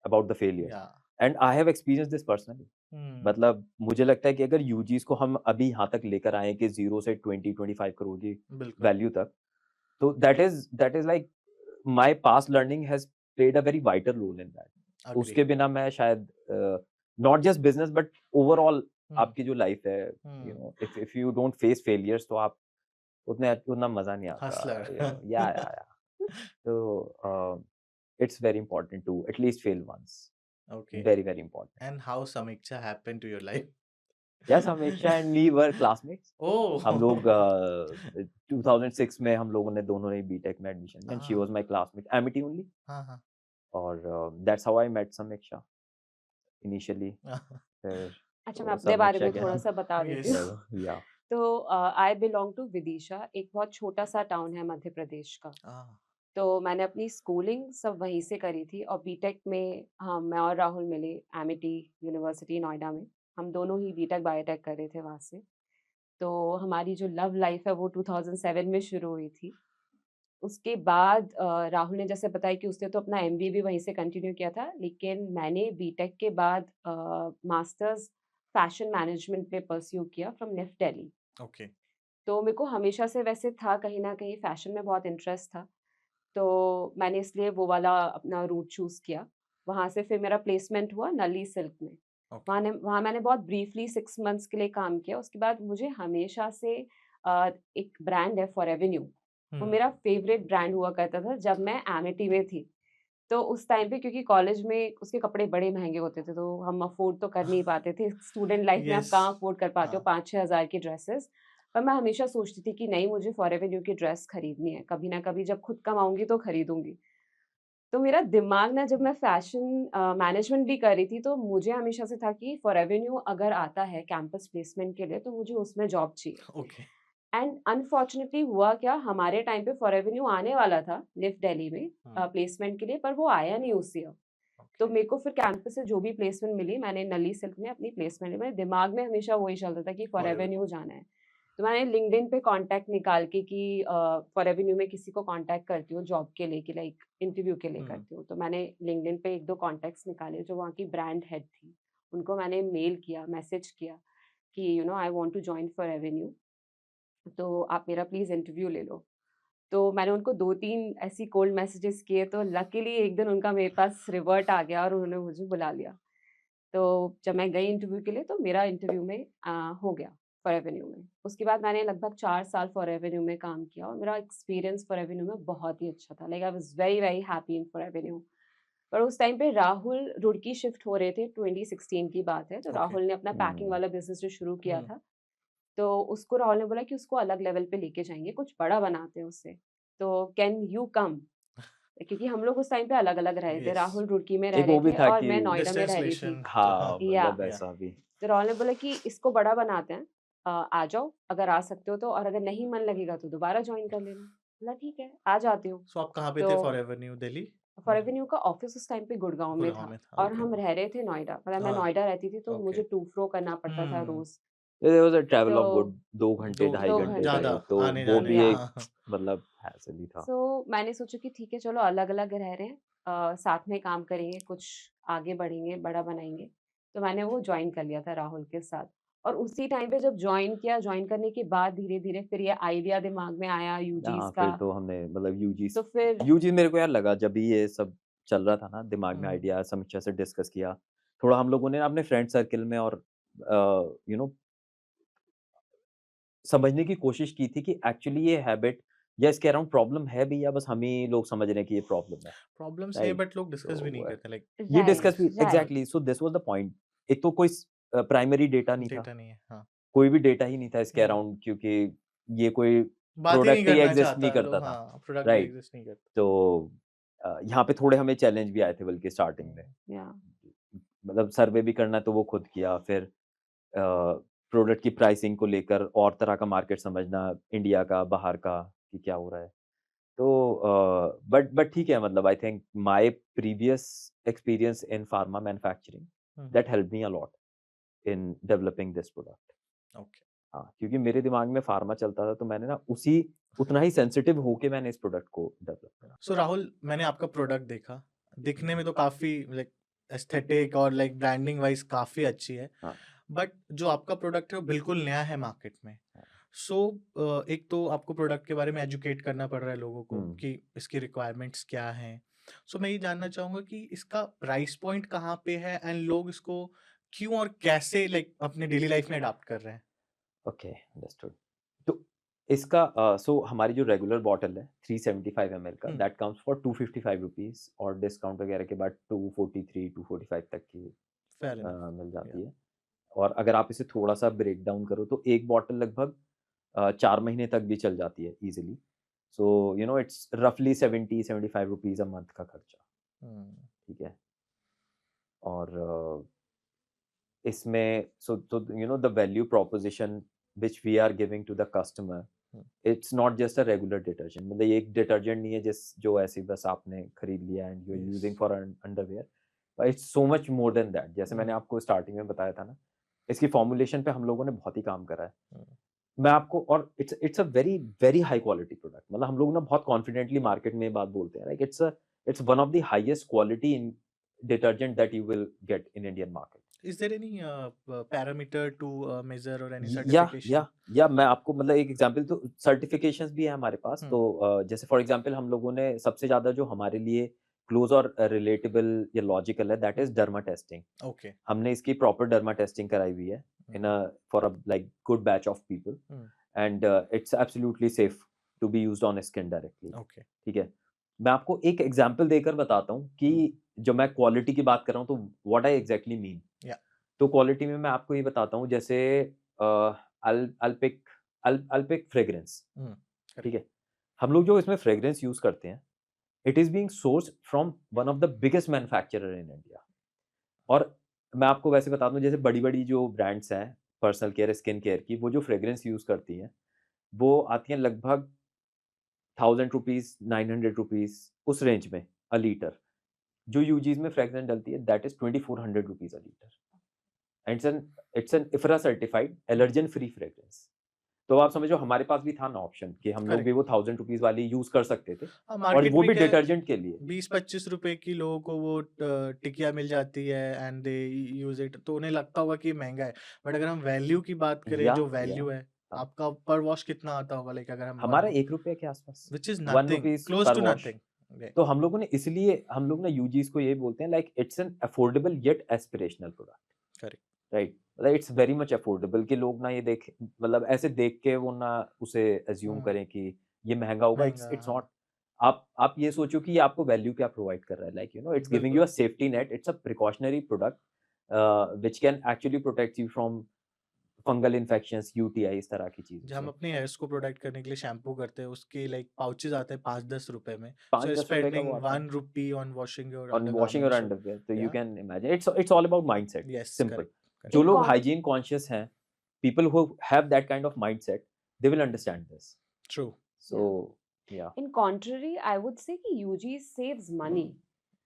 about the failures, yeah. And I have experience this personally. मतलब मुझे लगता है कि अगर यूजीस को हम अभी यहाँ तक लेकर आए कि 0 से 20-25 करोड़ की बिल्कुल. वैल्यू तक, तो that is like my past learning has played a very vital role in that. Agree. उसके बिना मैं शायद not just business but overall hmm. आपकी जो लाइफ है, you know, if you don't face failures, तो आप उतना मजा नहीं आता, हसलर. You know. या तो it's very important to at least fail once, okay. Very very important. And how Samiksha happened to your life? Yeah Samiksha and me were classmates. हम लोग ओह. 2006 में हम लोगों ने दोनों ने बीटेक में एडमिशन लिया, एंड शी हाँ was my classmate, Amity only, हाँ हाँ. और दैट्स हाउ आई मेट समीक्षा इनिशियली। फिर अच्छा, मैं तो अपने बारे समीक्षा में के थोड़ा हम सा बता देती यस. हूँ। या तो आई बिलोंग टू विदिशा, एक बहुत छोटा सा टाउन है मध्य प्रदेश का। तो मैंने अपनी स्कूलिंग सब वहीं से करी थी, और बीटेक में हाँ, मैं और राहुल मिले एमिटी यूनिवर्सिटी नोएडा में। हम दोनों ही बीटेक बायोटेक कर रहे थे वहाँ से। तो हमारी जो लव लाइफ है वो 2007 में शुरू हुई थी। उसके बाद राहुल ने जैसे बताया कि उसने तो अपना एमबीए भी वहीं से कंटिन्यू किया था, लेकिन मैंने बीटेक के बाद मास्टर्स फैशन मैनेजमेंट में परस्यू किया फ्रॉम निफ्ट दिल्ली। ओके. तो मेरे को हमेशा से वैसे था कहीं न कहीं फैशन में बहुत इंटरेस्ट था, तो मैंने इसलिए वो वाला अपना रूट चूज़ किया। वहाँ से फिर मेरा प्लेसमेंट हुआ नली सिल्क में। ओके. वहाँ मैंने बहुत ब्रीफली 6 मंथ्स के लिए काम किया। उसके बाद मुझे हमेशा से एक ब्रांड है फॉरएवेन्यू, वो मेरा फ़ेवरेट ब्रांड हुआ करता था जब मैं एमिटी में थी। तो उस टाइम पे क्योंकि कॉलेज में उसके कपड़े बड़े महँगे होते थे, तो हम अफ़ोर्ड तो कर नहीं पाते थे। स्टूडेंट लाइफ़ में आप यस. कहाँ अफ़ोर्ड कर पाते हो हाँ. 5-6 हज़ार की ड्रेसेस। पर मैं हमेशा सोचती थी कि नहीं, मुझे फॉरएवेन्यू की ड्रेस खरीदनी है, कभी ना कभी जब खुद कमाऊँगी तो खरीदूँगी। तो मेरा दिमाग ना, जब मैं फैशन मैनेजमेंट भी कर रही थी, तो मुझे हमेशा से था कि फॉर एवेन्यू अगर आता है कैंपस प्लेसमेंट के लिए, तो मुझे उसमें जॉब चाहिए। ओके। एंड अनफॉर्चुनेटली हुआ क्या, हमारे टाइम पे फॉर एवेन्यू आने वाला था लिफ्ट दिल्ली में हम्म, प्लेसमेंट के लिए, पर वो आया नहीं उस ईयर। तो ओके। मेरे को फिर कैंपस से जो भी प्लेसमेंट मिली, मैंने नली सिल्क में अपनी प्लेसमेंट ली। मेरे दिमाग में हमेशा वही चलता था कि फॉर फॉरएवर। एवेन्यू जाना है। तो मैंने लिंक्डइन पे कांटेक्ट निकाल के कि फॉर एवेन्यू में किसी को कांटेक्ट करती हूँ जॉब के लिए, कि लाइक इंटरव्यू के लिए हम्म, करती हूँ। तो मैंने लिंक्डइन पे 1-2 कॉन्टैक्ट्स निकाले जो वहाँ की ब्रांड हेड थी। उनको मैंने मेल किया, मैसेज किया कि I want to join for avenue, तो आप मेरा प्लीज़ इंटरव्यू ले लो। तो मैंने उनको 2-3 ऐसी कोल्ड मैसेजेस किए, तो लकीली एक दिन उनका मेरे पास रिवर्ट आ गया और उन्होंने मुझे बुला लिया। तो जब मैं गई इंटरव्यू के लिए, तो मेरा इंटरव्यू में हो गया फॉर एवेन्यू में। उसके बाद मैंने लगभग 4 साल फॉर एवेन्यू में काम किया और मेरा एक्सपीरियंस फॉर एवेन्यू में बहुत ही अच्छा था। Like I was very, very happy in for Avenue. पर उस टाइम पे राहुल रुड़की शिफ्ट हो रहे थे, 2016 की बात है। तो ओके। राहुल ने अपना पैकिंग हम्म, वाला बिज़नेस जो शुरू किया हम्म, था, तो उसको राहुल ने बोला कि उसको अलग लेवल पे लेके जाएँगे, कुछ बड़ा बनाते हैं उससे। तो कैन यू कम? क्योंकि हम लोग उस टाइम पे अलग-अलग रहे थे। यस। राहुल रुड़की में रह एक रहे वो भी थे था और कि मैं नोएडा में डिस्टेंस रह रही थी। रिलेशन जो था। हाँ, या मतलब या ऐसा भी। तो राहुल ने बोला कि इसको बड़ा बनाते हैं, आ जाओ, अगर आ सकते हो तो, और अगर नहीं मन लगेगा तो दोबारा जॉइन कर लेना। बोला ठीक है, आ जाती हूँ। सो आप कहाँ पे तो थे forever new Delhi? For Avenue का ऑफिस उस टाइम पे गुड़गाँव में गुड़गांव था में था। और ओके। हम रह रहे थे नोएडा। मतलब मैं हाँ। नोएडा रहती थी, तो ओके। मुझे टू फ्रो करना पड़ता था हम्म। रोज़। देयर वाज़ अ ट्रैवल तो ऑफ गुड 2 घंटे, दो ढाई 2 घंटे घंटे। ज्यादा के, तो आने वो जाने भी का। या एक मतलब हैसल ही था। सो मैंने सोचा कि ठीक है, चलो अलग-अलग रह रहे हैं, साथ में काम करेंगे, कुछ आगे बढ़ेंगे, बड़ा बनाएँगे। तो मैंने वो जॉइन कर लिया था राहुल के साथ। और उसी टाइम पे जब जॉइन किया, जॉइन करने के बाद धीरे-धीरे फिर ये आइडिया दिमाग में आया हाँ, यूजीस का। फिर तो हमने मतलब तो फिर यूजी मेरे को यार लगा जब भी ये सब चल रहा था ना, दिमाग में हम्म, आइडिया समीक्षा से डिस्कस किया। थोड़ा हम लोगों ने अपने फ्रेंड सर्कल में और यू नो समझने की कोशिश की थी कि एक्चुअली ये हैबिट या इसके अराउंड प्रॉब्लम है भी या बस हम ही लोग समझ रहे हैं कि ये प्रॉब्लम है, प्रॉब्लम्स है राइट? बट लोग डिस्कस भी नहीं तो करते, लाइक ये डिस्कस राइट, भी right. Exactly, so this was the point. एक तो कोई प्राइमरी डेटा नहीं था, डेटा नहीं है। हाँ। कोई भी डेटा ही नहीं था इसके हम्म, अराउंड, क्योंकि ये कोई बात ही नहीं प्रोडक्ट ही करना एग्ज़िस्ट नहीं चाहता करता लोग। था, हाँ, प्रोडक्ट भी राइट? एग्जिस्ट नहीं करता। तो यहाँ पे थोड़े हमें चैलेंज भी आए थे बल्कि स्टार्टिंग में। हम्म, या मतलब सर्वे भी करना तो वो खुद किया, फिर प्रोडक्ट की प्राइसिंग को लेकर और तरह का मार्केट समझना, इंडिया का, बाहर का, कि क्या हो रहा है। तो बट ठीक है, मतलब I think my previous experience in pharma manufacturing hmm, that helped me a lot in developing this product. Okay. हाँ, क्योंकि मेरे दिमाग में फार्मा चलता था, तो मैंने ना उसी उतना ही सेंसिटिव होके मैंने इस प्रोडक्ट को डेवलप करा। सो राहुल, मैंने आपका प्रोडक्ट देखा, दिखने में तो काफी लाइक एस्थेटिक और लाइक ब्रांडिंग वाइज काफी अच्छी है, हाँ, बट जो आपका प्रोडक्ट है वो बिल्कुल नया है मार्केट में। हाँ। सो एक तो आपको प्रोडक्ट के बारे में एजुकेट करना पड़ रहा है लोगों को हुँ। कि इसकी रिक्वायरमेंट्स क्या हैं। सो मैं ये जानना चाहूंगा कि इसका प्राइस पॉइंट कहाँ पे है एंड लोग इसको क्यों और कैसे लाइक अपने डेली लाइफ में अडॉप्ट कर रहे हैं। Okay, understood. तो इसका सो हमारी जो रेगुलर बॉटल है 375 एमएल का, हम्म, दैट कम्स फॉर 255 रुपीज़, और डिस्काउंट वगैरह के बाद 243, 245 तक की फेयर इनफ। मिल या जाती है। और अगर आप इसे थोड़ा-सा ब्रेक डाउन करो तो एक बॉटल लगभग 4 महीने तक भी चल जाती है ईज़िली। सो इट्स रफली 70-75 रुपीज़ अ मंथ का खर्चा, ठीक है? और इसमें so the value proposition which we are giving to the customer, it's not just a regular detergent, मतलब ये एक डिटर्जेंट नहीं है जो ऐसे बस आपने खरीद लिया and you are using yes. For underwear. It's so much more than that. जैसे मैंने आपको स्टार्टिंग में बताया था ना, इसकी फॉर्मुलेशन पे हम लोगों ने बहुत ही काम करा है। मैं आपको, और it's a very very high quality product, मतलब हम लोग ना बहुत कॉन्फिडेंटली मार्केट में ये बात बोलते हैं, like it's one of the highest quality in detergent that you will get in Indian market. Is there any parameter to measure or any या certification? या मैं आपको मतलब एक एग्जांपल, तो सर्टिफिकेशंस भी है हमारे पास। हम्म, तो जैसे फॉर एग्जांपल हम लोगों ने सबसे ज़्यादा जो हमारे लिए क्लोज और रिलेटेबल या लॉजिकल है, that is derma testing. Okay. हमने इसकी प्रॉपर डर्मा टेस्टिंग कराई हुई है in a for a like good batch of people, and it's absolutely safe to be used on skin directly, okay. ठीक है? मैं आपको एक एग्जांपल देकर बताता हूँ कि जब मैं क्वालिटी की बात कर रहा हूँ तो व्हाट आई एग्जैक्टली मीन। या तो क्वालिटी में मैं आपको ये बताता हूँ, जैसे अल्पिक फ्रेग्रेंस, ठीक करेक्ट। है? हम लोग जो इसमें फ्रेग्रेंस यूज़ करते हैं, it is being sourced from one of the biggest manufacturer in India. और मैं आपको वैसे बता दूं, जैसे बड़ी बड़ी जो ब्रांड्स हैं पर्सनल केयर स्किन केयर की, वो जो फ्रेग्रेंस यूज करती हैं वो आती हैं लगभग 1000 रुपीज 900 रुपीज उस रेंज में अ लीटर। जो यूजीज में फ्रेग्रेंस डलती है that is 2400 rupees a litre, and it's an इफ्रा certified allergen free fragrance. तो आप समझो हमारे पास भी था ना ऑप्शन कि हम लोग भी वो 1000 रुपीज वाली यूज कर सकते थे, और मार्केट वो में भी क्या है, डिटर्जेंट के लिए। 20-25 रुपए की लोगों को वो टिकिया मिल जाती है एंड दे यूज इट, तो उन्हें लगता होगा कि ये महंगा है, बट अगर हम वैल्यू की बात करें, या जो वैल्यू है, हाँ। आपका पर वॉश कितना आता होगा, लाइक अगर हम हमारा 1 रुपए के आसपास, which is 1 nothing, rupees close पर टू वॉश। नथिंग। तो हम लोगों ने इसलिए हम लोग ना यूजीज को ये बोलते हैं like it's an affordable yet aspirational product. Correct. Right, मतलब इट्स वेरी मच अफोर्डेबल कि लोग ना ये देख, मतलब ऐसे देख के वो ना उसे एज्यूम करें कि ये महंगा होगा। इट्स महंगा, नॉट। आप ये सोचो कि ये आपको वैल्यू क्या प्रोवाइड कर रहा है, like it's giving you a safety net, it's a precautionary product which can actually protect you from fungal infections, UTI, इस तरह की चीजों जब हम से। अपने हेयर्स को प्रोटेक्ट करने के लिए शैम्पू करते हैं, उसके लाइक पाउचेज आते हैं 5-10 रुपए में, सो 5-10 रुपए का स्पेंडिंग वो आता है 1 rupee on washing your on washing your undergarments, so underwear, so you yeah, can imagine it's all about mindset, yes, simple। correct, correct. जो In लोग con hygiene conscious हैं, people who have that kind of mindset, they will understand this। True. So yeah, in contrary, I would say कि UG saves money.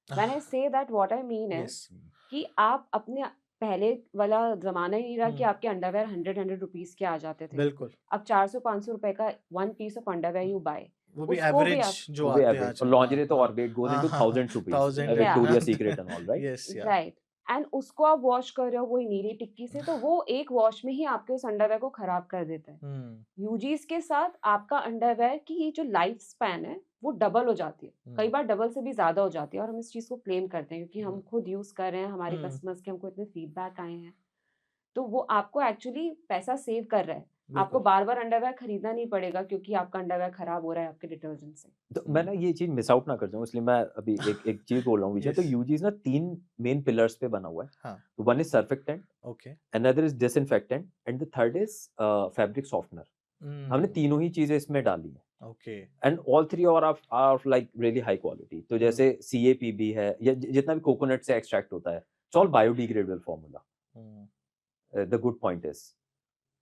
When I say that, what I mean is Yes. कि आप अपने पहले वाला जमाना ही नहीं रहा कि हम्म, आपके अंडरवेयर 100 रुपीज के आ जाते थे। बिल्कुल, अब 400-500 रुपए का 1 piece of underwear you buy, वो भी उसको भी एवरेज आप जो वो भी आते हैं average, और आजकल, हाँ lingerie तो हाँ और it goes हाँ into हाँ 1000 rupees, 1000 Yeah. Victoria's Secret and all, right? yes, yeah, right, and उसको आप वॉश कर रहे हो वही नीली टिक्की से, तो वो एक वॉश में ही आपके उस अंडरवेयर को खराब कर देता है। हम्म, यूजीज के साथ आपका अंडरवेयर की जो लाइफ स्पैन है वो डबल हो जाती है, कई बार डबल से भी ज्यादा हो जाती है, और हम इस चीज को क्लेम करते हैं क्योंकि हम खुद यूज कर रहे हैं, हमारे हम्म, कस्टमर्स के हमको इतने फीडबैक आए हैं, तो वो आपको एक्चुअली पैसा सेव कर रहा है। आपको बिल्कुल, बार बार अंडरवेयर खरीदना नहीं पड़ेगा क्योंकि आपका अंडरवेयर खराब हो रहा है आपके डिटर्जेंट से। तो मैं ना ये चीज मिस आउट ना कर जाऊं, इसलिए मैं अभी एक चीज बोल रहा हूँ विजय। तो Yes. यूजीज ना 3 मेन पिलर्स पे बना हुआ है। हाँ, तो one is surfactant, okay, another is disinfectant, and the third is fabric softener। हमने तीनों ही चीजें इसमें डाली है, okay, and all three are like really high quality. तो जैसे CAPB है, या जितना भी कोकोनट से एक्सट्रैक्ट होता है, it's all biodegradable formula. The good point is,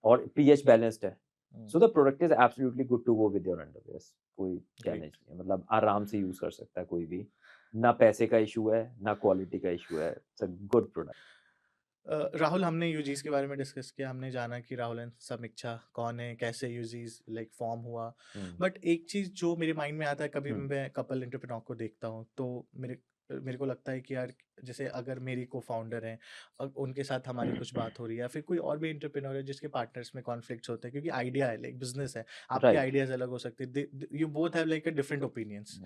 और pH बैलेंस्ड है, so the product is absolutely good to go with your underwear. कोई चैलेंज नहीं है, मतलब आराम से यूज कर सकता है कोई भी, ना पैसे का इशू है ना क्वालिटी का इशू है, it's a good product. Rahul, हमने यूजीज के बारे में डिस्कस किया, हमने जाना कि राहुल एंड समीक्षा कौन है, कैसे यूजीज लाइक फॉर्म हुआ, बट एक चीज जो मेरे माइंड में आता है, कभी भी मैं कपल एंटरप्रेन्योर को देखता हूँ तो मेरे को लगता है कि यार, जैसे अगर मेरी को फाउंडर हैं और उनके साथ हमारी कुछ बात हो रही है, या फिर कोई और भी एंटरप्रेन्योर है जिसके पार्टनर्स में कॉन्फ्लिक्ट्स होते हैं, क्योंकि आइडिया है, लाइक बिजनेस है, आपके राइट, आइडियाज अलग हो सकते हैं, you both have like a different opinions,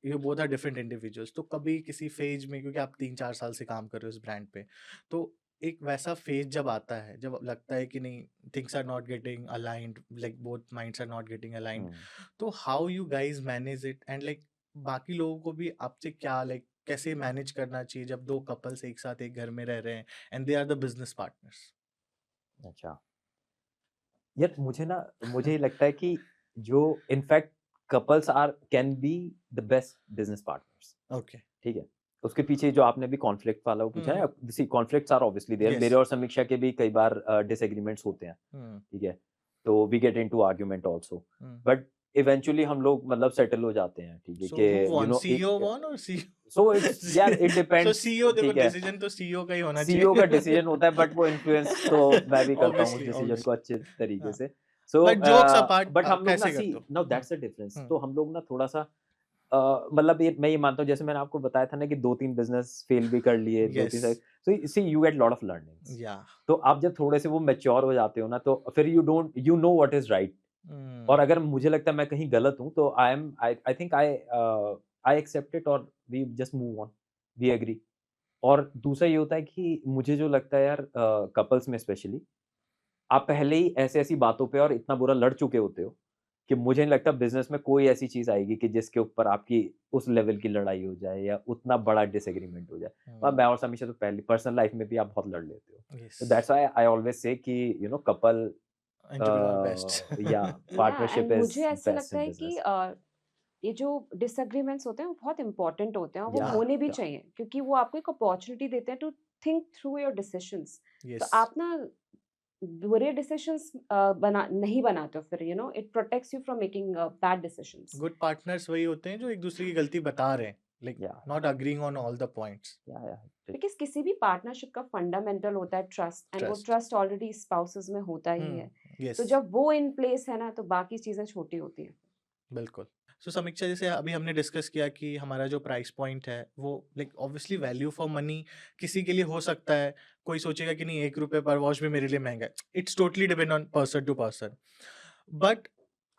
you both are different individuals, तो कभी किसी फेज में, क्योंकि आप 3-4 साल से काम कर रहे हो इस ब्रांड पे, तो एक वैसा फेज जब आता है, जब लगता है कि नहीं, things are not getting aligned, like both minds are not getting aligned, तो how you guys manage it, and like बाकी लोगों को भी आपसे क्या, लाइक कैसे मैनेज करना चाहिए जब दो कपल्स एक साथ एक घर में रह रहे हैं and they are the business partners? अच्छा यार, मुझे ये लगता है कि जो in fact couples are can be the best business partners. Okay, ठीक है, उसके पीछे जो आपने भी कॉन्फ्लिक्ट वाला वो पूछा है, see conflicts are obviously there, Yes. मेरे और समीक्षा के भी कई बार डिसएग्रीमेंट्स होते हैं। ठीक है, तो we get into argument also, but eventually हम लोग मतलब सेटल हो जाते हैं। ठीक है, So कि who won? you know, CEO won or CEO? so it's यार it So depends। CEO, देखो ठीक है, डिसीजन तो CEO का ही होना CEO का चाहिए। डिसीजन होता है, बट वो इन्फ्लुएंस तो मैं भी करता हूँ उस Obviously, डिसीजन को obviously. अच्छे तरीके हाँ. से। So But jokes apart, but हम लोग ना कैसे सी करते हो? No that's the difference. Hmm, तो हम लोग ना थोड़ा सा मतलब मैं ये मानता हूँ, जैसे मैंने आपको बताया था ना कि 2-3 बिजनेस फेल भी कर लिए, 2-3 Yes. So see you get lot of learnings. Yeah. तो आप जब थोड़े से वो मैच्योर हो जाते हो ना, तो फिर you know what is right. और अगर मुझे लगता है मैं कहीं गलत हूँ, तो I think I accept it, और we just move on, we agree. और दूसरा ये होता है कि मुझे जो लगता है यार, कपल्स में स्पेशली, आप पहले ही ऐसी बातों पे और इतना बुरा लड़ चुके होते हो कि मुझे नहीं लगता बिजनेस में कोई ऐसी चीज आएगी कि जिसके ऊपर आपकी उस लेवल की लड़ाई हो जाए या उतना बड़ा डिसएग्रीमेंट हो जाए। और मैं और हमेशा तो पहले पर्सनल लाइफ में भी आप बहुत लड़ लेते हो। Yes. तो that's why I always say कि कपल Entrepreneur best. या या पार्टनरशिप एंड इज मुझे ऐसा बेस्ट लगता इन है कि बिजनेस। ये जो डिसएग्रीमेंट्स होते हैं वो बहुत इंपॉर्टेंट होते हैं और वो या होने भी या चाहिए, क्योंकि वो आपको एक अपॉर्चुनिटी देते हैं to think through your decisions. तो यस, आप ना बुरे डिसीजंस बना नहीं बनाते हो फिर, it protects you from making bad decisions. Good partners वही होते हैं जो एक दूसरे की गलती बता रहे हैं, लाइक या not agreeing on all the points. या बिकॉज किसी भी पार्टनरशिप का फंडामेंटल होता है ट्रस्ट, एंड वो ट्रस्ट। ट्रस्ट ऑलरेडी स्पाउसेस में होता ही है। तो यस, जब वो इन प्लेस है ना, तो बाकी चीजें छोटी होती हैं। बिल्कुल। सो समीक्षा, जैसे अभी हमने डिस्कस किया कि हमारा जो प्राइस पॉइंट है वो like obviously value for money किसी के लिए हो सकता है, कोई सोचेगा कि नहीं 1 रुपये पर वॉच भी मेरे लिए महंगा है। It's totally depend on person to person. But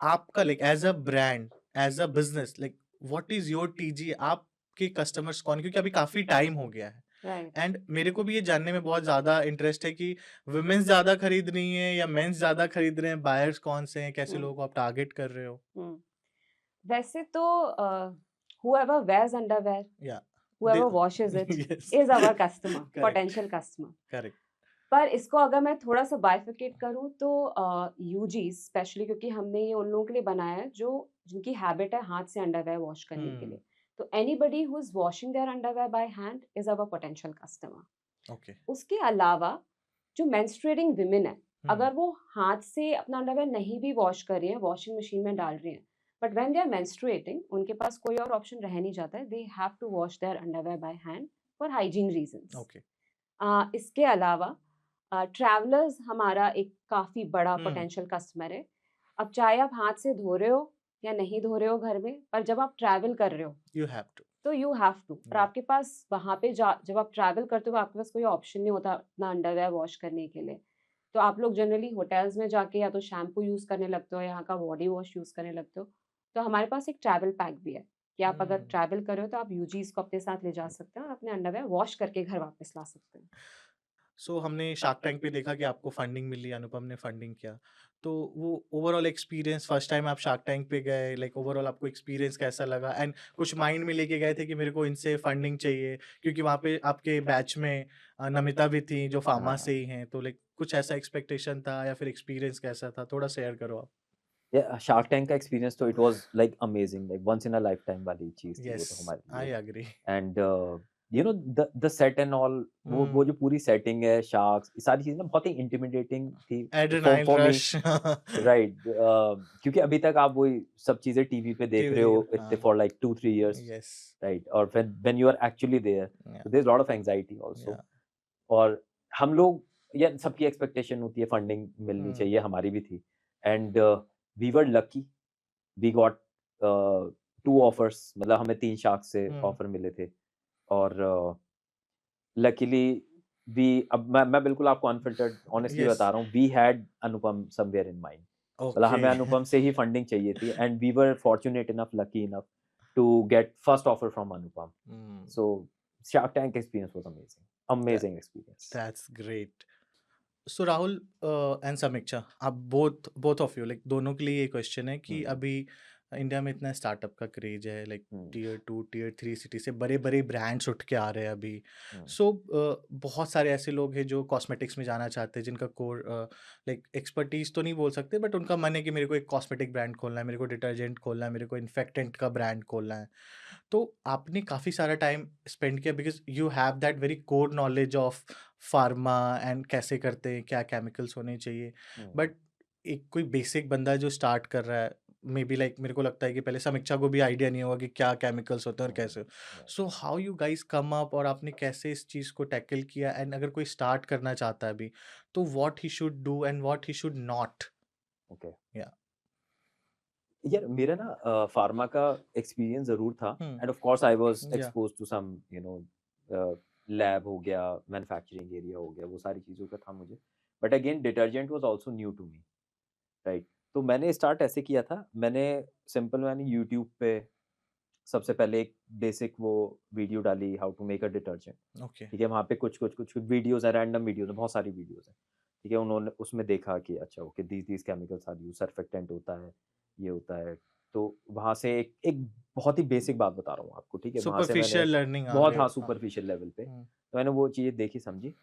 आपका like as a brand, as a business, like what is your TG, आपके कस्टमर्स कौन, क्योंकि अभी काफी टाइम हो गया है राइट। एंड मेरे को भी ये जानने में बहुत ज्यादा इंटरेस्ट है कि वुमेन्स ज्यादा खरीद रही हैं या मेंस ज्यादा खरीद रहे हैं, बायर्स कौन से हैं, कैसे हम्म लोगों को आप टारगेट कर रहे हो। हम्म वैसे तो whoever wears underwear, या whoever washes it yes, is our customer, correct, potential customer. Correct. पर इसको अगर मैं थोड़ा सा बाइफिकेट करूँ तो यूजी स्पेशली, क्योंकि हमने ये उन लोगों के लिए बनाया है जो जिनकी हैबिट है हाथ से अंडरवेयर वॉश करने के लिए। तो anybody who is washing their underwear by hand is our potential customer. Okay. उसके अलावा जो मेंस्ट्रुएटिंग विमेन है, अगर वो हाथ से अपना अंडरवेयर नहीं भी वॉश कर रही हैं, वॉशिंग मशीन में डाल रही हैं, but when they are menstruating उनके पास कोई और ऑप्शन रह नहीं जाता है, they have to wash their underwear by hand for hygiene reasons. Okay. इसके अलावा ट्रैवलर्स हमारा एक काफ़ी बड़ा हम्म। पोटेंशियल कस्टमर है। अब चाहे आप हाथ से धो रहे हो या नहीं धो रहे हो घर में, पर जब आप ट्रैवल कर रहे हो यू हैव टू। तो यू हैव टू। और Yeah. आपके पास वहाँ पे जब आप ट्रैवल करते हो आपके पास कोई ऑप्शन नहीं होता अपना अंडरवेयर वॉश करने के लिए। तो आप लोग जनरली होटल्स में जाके या तो शैम्पू यूज़ करने लगते हो, यहाँ का बॉडी वॉश यूज़ करने लगते हो। तो हमारे पास एक ट्रैवल पैक भी है कि आप अगर ट्रैवल कर रहे हो तो आप यूजीज को अपने साथ ले जा सकते हैं और अपने अंडरवेयर वॉश करके घर वापस ला सकते हैं। सो हमने शार्क टैंक पे देखा कि आपको फंडिंग मिली, अनुपम ने फंडिंग किया, तो वो ओवरऑल एक्सपीरियंस, फर्स्ट टाइम आप शार्क टैंक पे गए, लाइक ओवरऑल आपको एक्सपीरियंस कैसा लगा, एंड कुछ माइंड में लेके गए थे कि मेरे को इनसे फंडिंग चाहिए, क्योंकि वहाँ पे आपके बैच में नमिता भी थी जो फार्मा से ही हैं, तो लाइक कुछ ऐसा एक्सपेक्टेशन था या फिर एक्सपीरियंस कैसा था, थोड़ा शेयर करो आप। शार्क टैंक का एक्सपीरियंस तो it was like amazing, like once in a life time वाली चीज थी वो यस, तो हमारे आई लिए। Agree. And you know the set and all, वो जो पूरी सेटिंग है, शार्क्स, ये सारी चीजें ना बहुत ही इंटिमिडेटिंग थी adrenaline for me, rush. Right. क्योंकि अभी तक आप वही सब चीजें टीवी पे देख रहे हो इतने for like 2-3 years, yes, right, और when you are actually there there is lot of anxiety also. Yeah, और हम लोग, या सबकी एक्सपेक्टेशन होती है फंडिंग मिलनी चाहिए, हमारी भी थी। And we were lucky, we got 2 offers, मतलब हमें 3 शार्क से ऑफर मिले थे। और लकीली वी, अब मैं बिल्कुल आपको अनफिल्टर्ड ऑनेस्टली Yes. बता रहा हूँ, we had Anupam somewhere in mind. मतलब Okay. हमें अनुपम से ही फंडिंग चाहिए थी, and we were fortunate enough, lucky enough to get first offer from Anupam. So Shark Tank experience was amazing experience. That's great. So Rahul and Samiksha, आप both of you, like दोनों के लिए ये क्वेश्चन है कि अभी इंडिया में इतना स्टार्टअप का क्रेज है, लाइक Tier 2 Tier 3 सिटी से बड़े बड़े ब्रांड्स उठ के आ रहे हैं अभी। सो बहुत सारे ऐसे लोग हैं जो कॉस्मेटिक्स में जाना चाहते हैं, जिनका कोर लाइक एक्सपर्टीज तो नहीं बोल सकते, बट उनका मन है कि मेरे को एक कॉस्मेटिक ब्रांड खोलना है, मेरे को डिटर्जेंट खोलना है, मेरे को इन्फेक्टेंट का ब्रांड खोलना है। तो आपने काफ़ी सारा टाइम स्पेंड किया because you have that very core knowledge of pharma and कैसे करते हैं, क्या केमिकल्स होने चाहिए। बट एक कोई बेसिक बंदा जो स्टार्ट कर रहा है, मे बी लाइक मेरे को लगता है कि पहले समीक्षा को भी आइडिया नहीं होगा कि क्या केमिकल्स होते हैं और कैसे। So how you guys come up, और आपने कैसे इस चीज़ को टैकल किया, एंड अगर कोई स्टार्ट करना चाहता है अभी, तो what he should do and what he should not. Okay, या यार मेरा ना फार्मा का एक्सपीरियंस जरूर था, and of course I was exposed to some you know lab हो गया, मैन्युफैक्चरिंग एरिया हो गया, वो सारी चीज़ों का था मुझे। But again detergent was also new to me, right. तो मैंने स्टार्ट ऐसे किया था, मैंने यूट्यूब पे सबसे पहले एक बेसिक वो वीडियो डाली, how to make a detergent. Okay. ठीक है, वहाँ पे कुछ वीडियोस है, रैंडम वीडियोस है, बहुत सारी वीडियोस है। ठीक है, उन्होंने उसमें देखा कि अच्छा okay, these chemicals are used, surfactant होता है, ये होता है। तो वहाँ से एक बहुत ही बेसिक बात बता रहा हूँ आपको, ठीक है, वहाँ से मैंने सुपरफिशियल लर्निंग आ बहुत, गए। हाँ, सुपरफिशियल लेवल पे, तो मैंने वो चीज़ें देखी समझी।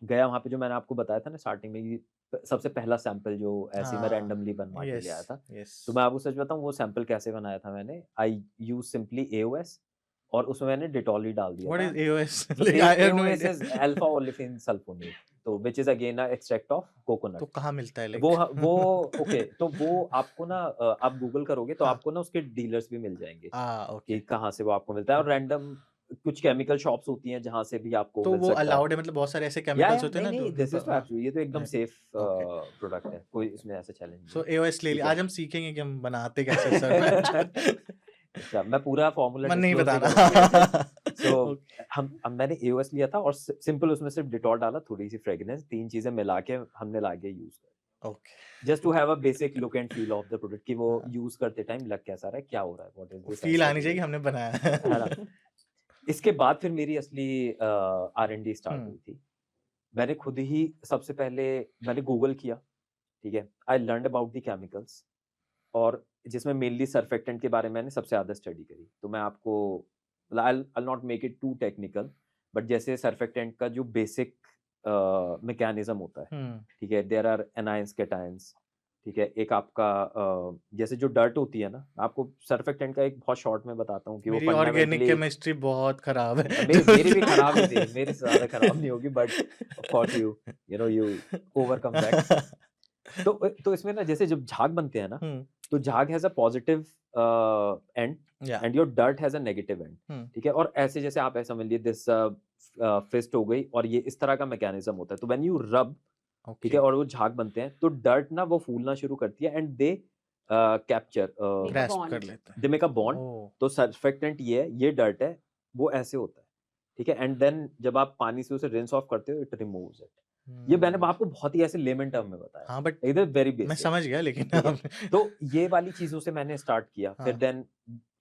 गया वहाँ पे, जो मैंने आपको बताया था ना स्टार्टिंग में, ये सबसे पहला सैंपल जो ऐसे ही मैं हाँ, रैंडमली बनवा के ले आया यस, था। यस। तो मैं आपको सच बताऊँ, वो सैंपल कैसे बनाया था मैंने, आई यूज़ सिंपली एओएस, और उसमें मैंने डेटॉल ही डाल दिया What था। is AOS? तो Like, I have no AOS idea. Is alpha olefin sulfonate, तो which is again a extract of coconut. तो कहाँ मिलता है वो like? वो ओके, तो वो आपको ना आप गूगल करोगे तो हाँ, आपको ना उसके डीलर्स भी मिल जाएंगे कि ओके। कहाँ से वो आपको मिलता है, और रैंडम कुछ केमिकल शॉप्स होती हैं जहाँ से भी आपको तो मिल वो सकता है। अलाउड है, मतलब बहुत सारे ऐसे केमिकल्स होते हैं नहीं ना नहीं, जो दिस इज तो हाँ, एब्सोल्यूट, ये तो एकदम सेफ ओके। प्रोडक्ट है, कोई इसमें ऐसा चैलेंज नहीं सो है। AOS ले ठीक लिया। है। आज हम सीखेंगे कि हम बनाते कैसे सर मैच। अच्छा, मैं पूरा फॉर्मूला मन नहीं डिस्क्लोज नहीं बताना। करूंगा। सो ओके, हम मैंने एओएस लिया था, और सिंपल उसमें सिर्फ डिटॉल डाला, थोड़ी सी फ्रेग्रेंस, 3 चीजें मिला के हमने लाके यूज किया, okay. Just to have a basic look and feel of the product, कि वो हाँ, यूज करते टाइम लग कैसा रहा है, क्या हो रहा है, व्हाट इज दिस, फील ऐसा आनी जो चाहिए कि है हमने बनाया है ना। है। इसके बाद फिर मेरी असली R&D स्टार्ट हम्म, हुई थी। मैंने खुद ही सबसे पहले मैंने गूगल किया, ठीक है, I learn about the chemicals, और जिसमें मेनली सर्फेक्टेंट के बारे में मैंने सबसे ज़्यादा स्टडी करी। तो मैं आपको, I not make it to technical, but जैसे सर्फेक्टेंट का जो बेसिक मैकेनिज्म होता है, हम्म, ठीक है, देयर आर एनायंस कैटायंस, ठीक है, एक आपका जैसे जो डर्ट होती है ना, आपको सर्फेक्टेंट का एक बहुत शॉर्ट में बताता हूँ कि वो मेरी ऑर्गेनिक फंडामेंटली, केमिस्ट्री बहुत खराब है। मेरी भी खराब ही थी, मेरी से ज़्यादा खराब नहीं होगी, but of course you overcome that. तो इसमें ना, जैसे जब झाग बनते हैं ना, हम्म, तो झाग has a positive end, yeah, and your dirt has a negative end, hmm, ठीक है, और ऐसे जैसे आप ऐसा समझ लीजिए, दिस फिस्ट हो गई, और ये इस तरह का मैकेनिज्म होता है, तो व्हेन यू रब, ठीक ओके, है, और वो झाग बनते हैं, तो डर्ट ना वो फूलना शुरू करती है, and they capture, make a grasp कर बॉन्ड। लेते हैं। They make a bond. ओ, तो सर्फेक्टेंट ये है, ये डर्ट है, वो ऐसे होता है, ठीक है, एंड देन जब आप पानी से उसे रिंस ऑफ करते हो, इट रिमूव्स इट। ये मैंने हम्म, आपको बहुत ही ऐसे लेमन टर्म में बताया, हाँ, बट इधर वेरी मैं बेसिक, समझ गया, लेकिन ठीक है। आपने तो ये वाली चीजों से मैंने स्टार्ट किया, फिर हाँ, देन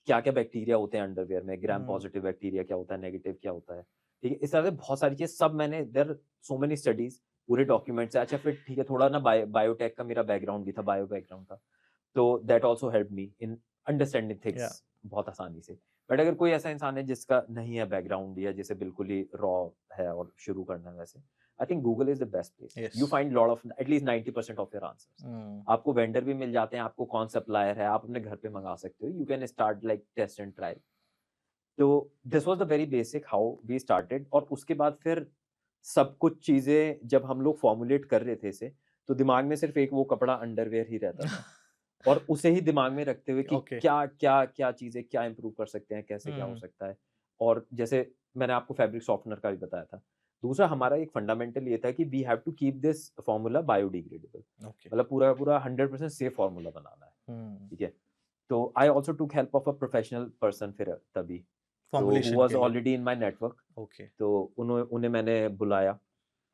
क्या क्या बैक्टीरिया होते हैं अंडरवेयर में, ग्राम हम्म, पॉजिटिव बैक्टीरिया क्या होता है, नेगेटिव क्या होता है, ठीक है, इस तरह से बहुत सारी चीज सब मैंने, देयर सो मेनी स्टडीज, पूरे डॉक्यूमेंट्स है। अच्छा, फिर ठीक है, थोड़ा ना बायोटेक का मेरा बैकग्राउंड भी था, बायो बैकग्राउंड था, तो that also help me in understanding या, थिंग्स बहुत आसानी से। बट अगर कोई ऐसा इंसान है जिसका नहीं है बैकग्राउंड, या जिसे बिल्कुल ही रॉ है और शुरू करना है वैसे, I think Google is the best place. Yes, you find lot of, at least 90% of your answers. आपको वेंडर भी मिल जाते हैं, आपको कौन सप्लायर है, आप अपने घर पे मंगा सकते हो, you can start like test and trial. तो this was the very basic how we started, और उसके बाद फिर सब कुछ चीजें जब हम लोग फॉर्मुलेट कर रहे थे इसे, तो दिमाग में सिर्फ एक वो कपड़ा अंडरवेयर ही रहता था, और उसे ही दिमाग में रखते हुए कि ओके, क्या क्या क्या चीजें क्या इंप्रूव कर सकते हैं, कैसे क्या हो हम्म, सकता है। और जैसे मैंने आपको फैब्रिक सॉफ्टनर का भी बताया था, दूसरा हमारा एक फंडामेंटल ये था कि we have to keep this formula biodegradable, okay, मतलब पूरा पूरा 100% सेफ फॉर्मूला बनाना है, ठीक है। तो आई ऑल्सो टूक help of a professional person फिर तभी, तो हु फॉर्मुलेशन वाज के लिए, already in my network. Okay. तो उन्हें मैंने बुलाया,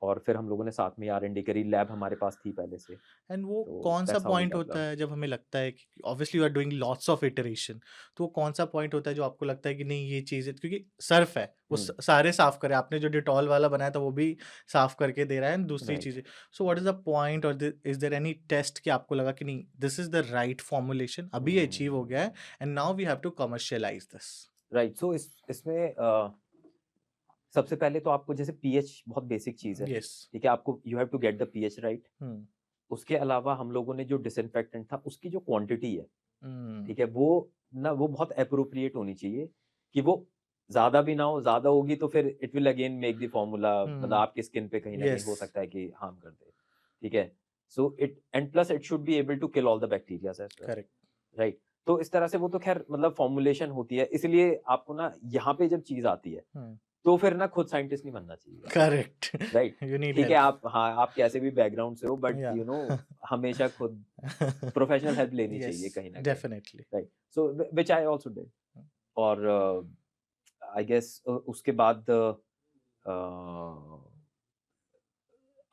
और फिर हम लोगों ने साथ में R&D करी, लैब हमारे पास थी पहले से, एंड वो तो कौन सा दैट्स हाउ वी पॉइंट होता डेवलप्ड। है जब हमें लगता है कि obviously you are doing lots of iteration, तो वो कौन सा पॉइंट होता है जो आपको लगता है कि नहीं ये चीज़ है, क्योंकि सर्फ है वो सारे साफ करे, आपने जो डिटॉल वाला बनाया था वो भी साफ करके दे रहा है, एंड दूसरी राइट। चीज़ें, so what is the point, और इज देयर एनी टेस्ट कि आपको लगा कि नहीं this is the right formulation, अभी ये अचीव हो गया है and now we have to commercialize this. Right, so इसमें सबसे पहले तो आपको, जैसे पीएच बहुत बेसिक चीज है, यस, ठीक है, आपको you have to get the pH right. Hmm, उसके अलावा हम लोगों ने जो डिसइंफेक्टेंट था, उसकी जो क्वांटिटी है, हम्म, ठीक है, वो बहुत अप्रोप्रिएट होनी चाहिए, कि वो ज्यादा भी ना हो, ज्यादा होगी तो फिर it will again make the formula, मतलब आपकी स्किन पे कहीं ना कहीं यस, हो सकता है कि हार्म कर दे, ठीक है। So it and plus it should be able to kill all the bacteria as well, correct, right. तो इस तरह से वो तो खैर मतलब फॉर्मुलेशन होती है, इसलिए आपको ना यहाँ पे जब चीज आती है, तो फिर ना खुद साइंटिस्ट नहीं बनना चाहिए, करेक्ट, राइट। यू नीड ठीक है, हेल्प, आप, हाँ, आप कैसे भी बैकग्राउंड से हो, बट या, हमेशा खुद प्रोफेशनल हेल्प लेनी yes, चाहिए कहीं ना कहीं, definitely. Right. So which I also did. और आई गेस उसके बाद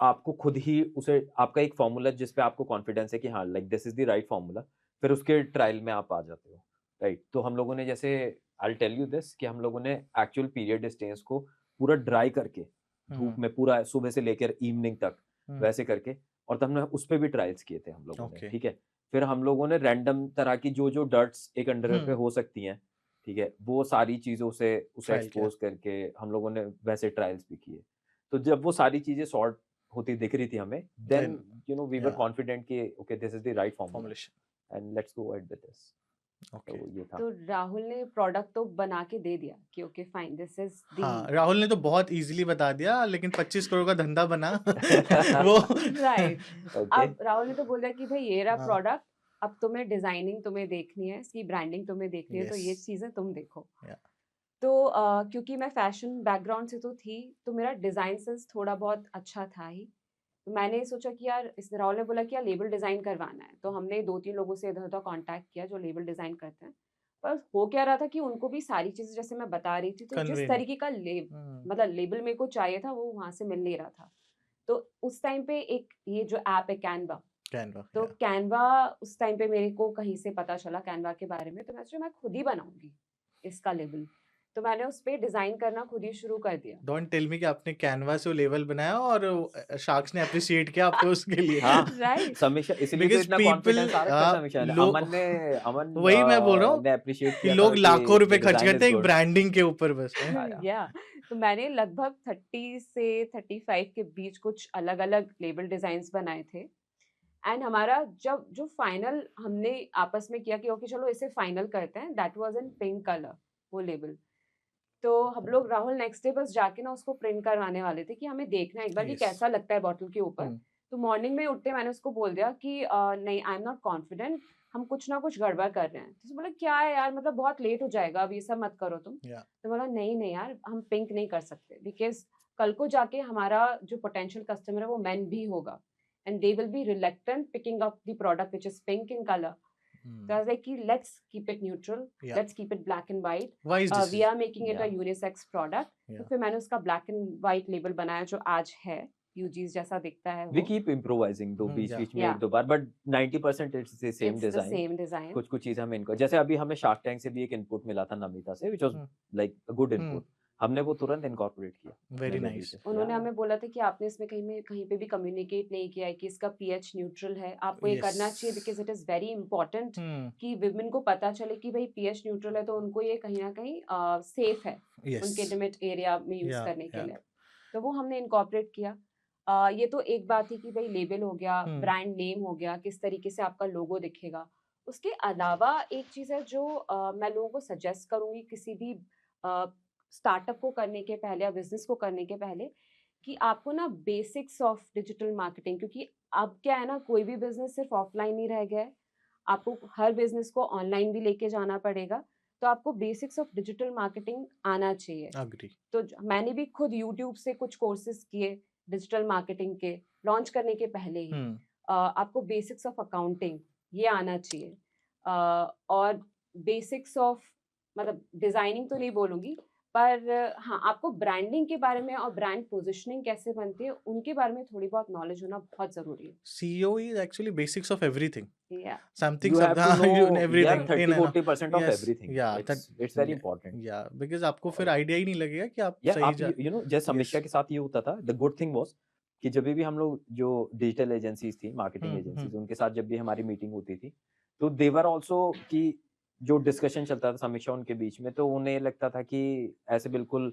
आपको खुद ही उसे, आपका एक फॉर्मूला जिस पे आपको कॉन्फिडेंस है कि हाँ, like this is the right formula, फिर उसके ट्रायल में आप आ जाते हो, राइट। तो हम लोगों ने, जैसे आई टेल यू दिस, कि हम लोगों ने एक्चुअल पीरियड डिस्टेंस को पूरा ड्राई करके, धूप में पूरा सुबह से लेकर इवनिंग तक वैसे करके, और तब हमने उस पे भी ट्रायल्स किए थे हम लोगों ने, Okay. ठीक है। फिर हम लोगों ने रैंडम तरह की जो जो डर्ट्स एक अंडरवेयर पे हो सकती हैं, ठीक है, वो सारी चीजों से उसे ट्रायल किया, एक्सपोज करके हम लोगों ने वैसे ट्रायल्स भी किए। तो जब वो सारी चीजें सॉर्ट होती दिख रही थी हमें, then Then, you know we were yeah, confident कि okay this is the right formula formulation. And let's go ahead with this. Okay. तो ये था। तो राहुल ने प्रोडक्ट तो बना के दे दिया कि ओके फाइन दिस इज हाँ, द राहुल ने तो बहुत इजीली बता दिया, लेकिन 25 करोड़ का धंधा बना वो राइट। ओके अब राहुल ने तो बोल दिया कि भाई ये रहा हाँ, प्रोडक्ट, अब तुम्हें डिजाइनिंग तुम्हें देखनी है, इसकी ब्रांडिंग तुम्हें देखनी है, तो ये yes, चीजें तुम देखो। yeah, तो क्योंकि मैं फैशन बैकग्राउंड से तो थी, तो मेरा डिजाइन सेंस थोड़ा बहुत अच्छा था ही। तो मैंने सोचा कि यार इस राहुल ने बोला कि यार लेबल डिजाइन करवाना है, तो हमने 2-3 लोगों से इधर उधर कांटेक्ट किया जो लेबल डिजाइन करते हैं। पर हो क्या रहा था कि उनको भी सारी चीजें जैसे मैं बता रही थी, तो जिस convenient. तरीके का मतलब लेबल मेरे को चाहिए था वो वहां से मिल नहीं रहा था। तो उस टाइम पे एक ये जो ऐप है कैनवा, Canva, तो yeah. कैनवा उस टाइम पे मेरे को कहीं से पता चला कैनवा के बारे में, तो मैं सोचा मैं खुद ही बनाऊंगी इसका लेबल। तो मैंने उस पे डिजाइन करना खुद ही शुरू कर दिया। Don't tell me कि आपने कैनवा से वो लेवल बनाया और शार्क्स ने अप्रिशिएट किया आपको उसके लिए। हाँ राइट। समीक्षा, इसलिए तो Because इतना people, कॉन्फिडेंस आ रखा है समीक्षा ने। लोग, अमन वही मैं बोल रहा हूँ ने अप्रिशिएट कि किया था लोग कि लाखों रुपए द खर्च डिजाइन करते इज हैं एक गुड। ब्रांडिंग के ऊपर बस। या तो मैंने लगभग 30 से 35 के बीच कुछ अलग अलग लेबल डिजाइन्स बनाए थे। एंड हमारा जब जो फाइनल हमने आपस में किया कि ओके चलो इसे फाइनल करते हैं, that was in pink colour वो लेबल। तो हम लोग राहुल नेक्स्ट डे बस जाके ना उसको प्रिंट करवाने वाले थे कि हमें देखना है एक बार कि Yes. कैसा लगता है बॉटल के ऊपर। हम्म, तो मॉर्निंग में उठते मैंने उसको बोल दिया कि नहीं आई एम नॉट कॉन्फिडेंट, हम कुछ ना कुछ गड़बड़ कर रहे हैं। तो उसने बोला क्या है यार, मतलब बहुत लेट हो जाएगा, अब ये सब मत करो तुम। yeah, तो बोला नहीं नहीं यार हम पिंक नहीं कर सकते, बिकॉज कल को जाके हमारा जो पोटेंशियल कस्टमर है वो मैन भी होगा and they will be reluctant picking up the product which is pink in colour. So I was like, let's keep it neutral. yeah. Let's keep it black and white. Wise We decision. are making it a Yeah. unisex product. तो Yeah. फिर मैंने उसका black and white label बनाया जो आज है, UG's जैसा दिखता है वी वो। कीप इम्प्रोवाइजिंग दो बीच Yeah. बीच में Yeah. एक दो बार, but 90% it's the same It's the design. same design. कुछ कुछ चीजें हमें इनको, जैसे अभी हमें शार्क टैंक से भी एक इनपुट मिला था नमिता से, which was hmm, like a good input. हमने वो तुरंत इनकॉर्पोरेट किया very मेलोडी nice. से। उन्होंने Yeah. हमें बोला था कि आपने इसमें कहीं पे भी कम्युनिकेट नहीं किया है कि इसका pH न्यूट्रल है, आपको ये करना चाहिए Yes. Because it is very important hmm, कि विमेन को पता चले कि भाई pH न्यूट्रल है, तो उनको ये कहीं ना कहीं सेफ है yes. उनके इंटीमेट एरिया में यूज Yeah, करने के yeah. लिए। तो वो हमने इनकॉर्पोरेट किया। ये तो एक बात थी कि भाई लेबल हो गया, हम्म, ब्रांड नेम हो गया, किस तरीके से आपका लोगो दिखेगा। उसके अलावा एक चीज़ है जो मैं लोगों को सजेस्ट करूंगी किसी भी स्टार्टअप को करने के पहले या बिजनेस को करने के पहले, कि आपको ना बेसिक्स ऑफ डिजिटल मार्केटिंग, क्योंकि अब क्या है ना कोई भी बिजनेस सिर्फ ऑफलाइन नहीं रह गया है, आपको हर बिजनेस को ऑनलाइन भी लेके जाना पड़ेगा। तो आपको बेसिक्स ऑफ डिजिटल मार्केटिंग आना चाहिए। agree. तो मैंने भी खुद यूट्यूब से कुछ कोर्सेज किए डिजिटल मार्केटिंग के, लॉन्च करने के पहले ही। हम्म, आपको बेसिक्स ऑफ अकाउंटिंग ये आना चाहिए। और बेसिक्स ऑफ मतलब डिजाइनिंग तो नहीं बोलूंगी, पर हाँ आपको ब्रांडिंग के बारे में और ब्रांड पोजिशनिंग कैसे बनती है उनके बारे में थोड़ी बहुत नॉलेज होना बहुत जरूरी है। CEO is actually basics of everything. Yeah. Something, You have to know, you know, yeah, everything. 30-40% of Yes, everything. yeah, It's very important. Yeah, because आपको फिर आइडिया ही नहीं लगेगा कि आप या सही आप यू नो जैसे समीक्षा Yes. के साथ ये होता था, द गुड थिंग वाज कि जब भी हम लोग जो डिजिटल एजेंसीज थी, मार्केटिंग हम्म, एजेंसीज, उनके साथ जब भी हमारी मीटिंग होती थी, तो देवर आल्सो कि जो डिस्कशन चलता था समीक्षा उनके बीच में, तो उन्हें लगता था कि ऐसे बिल्कुल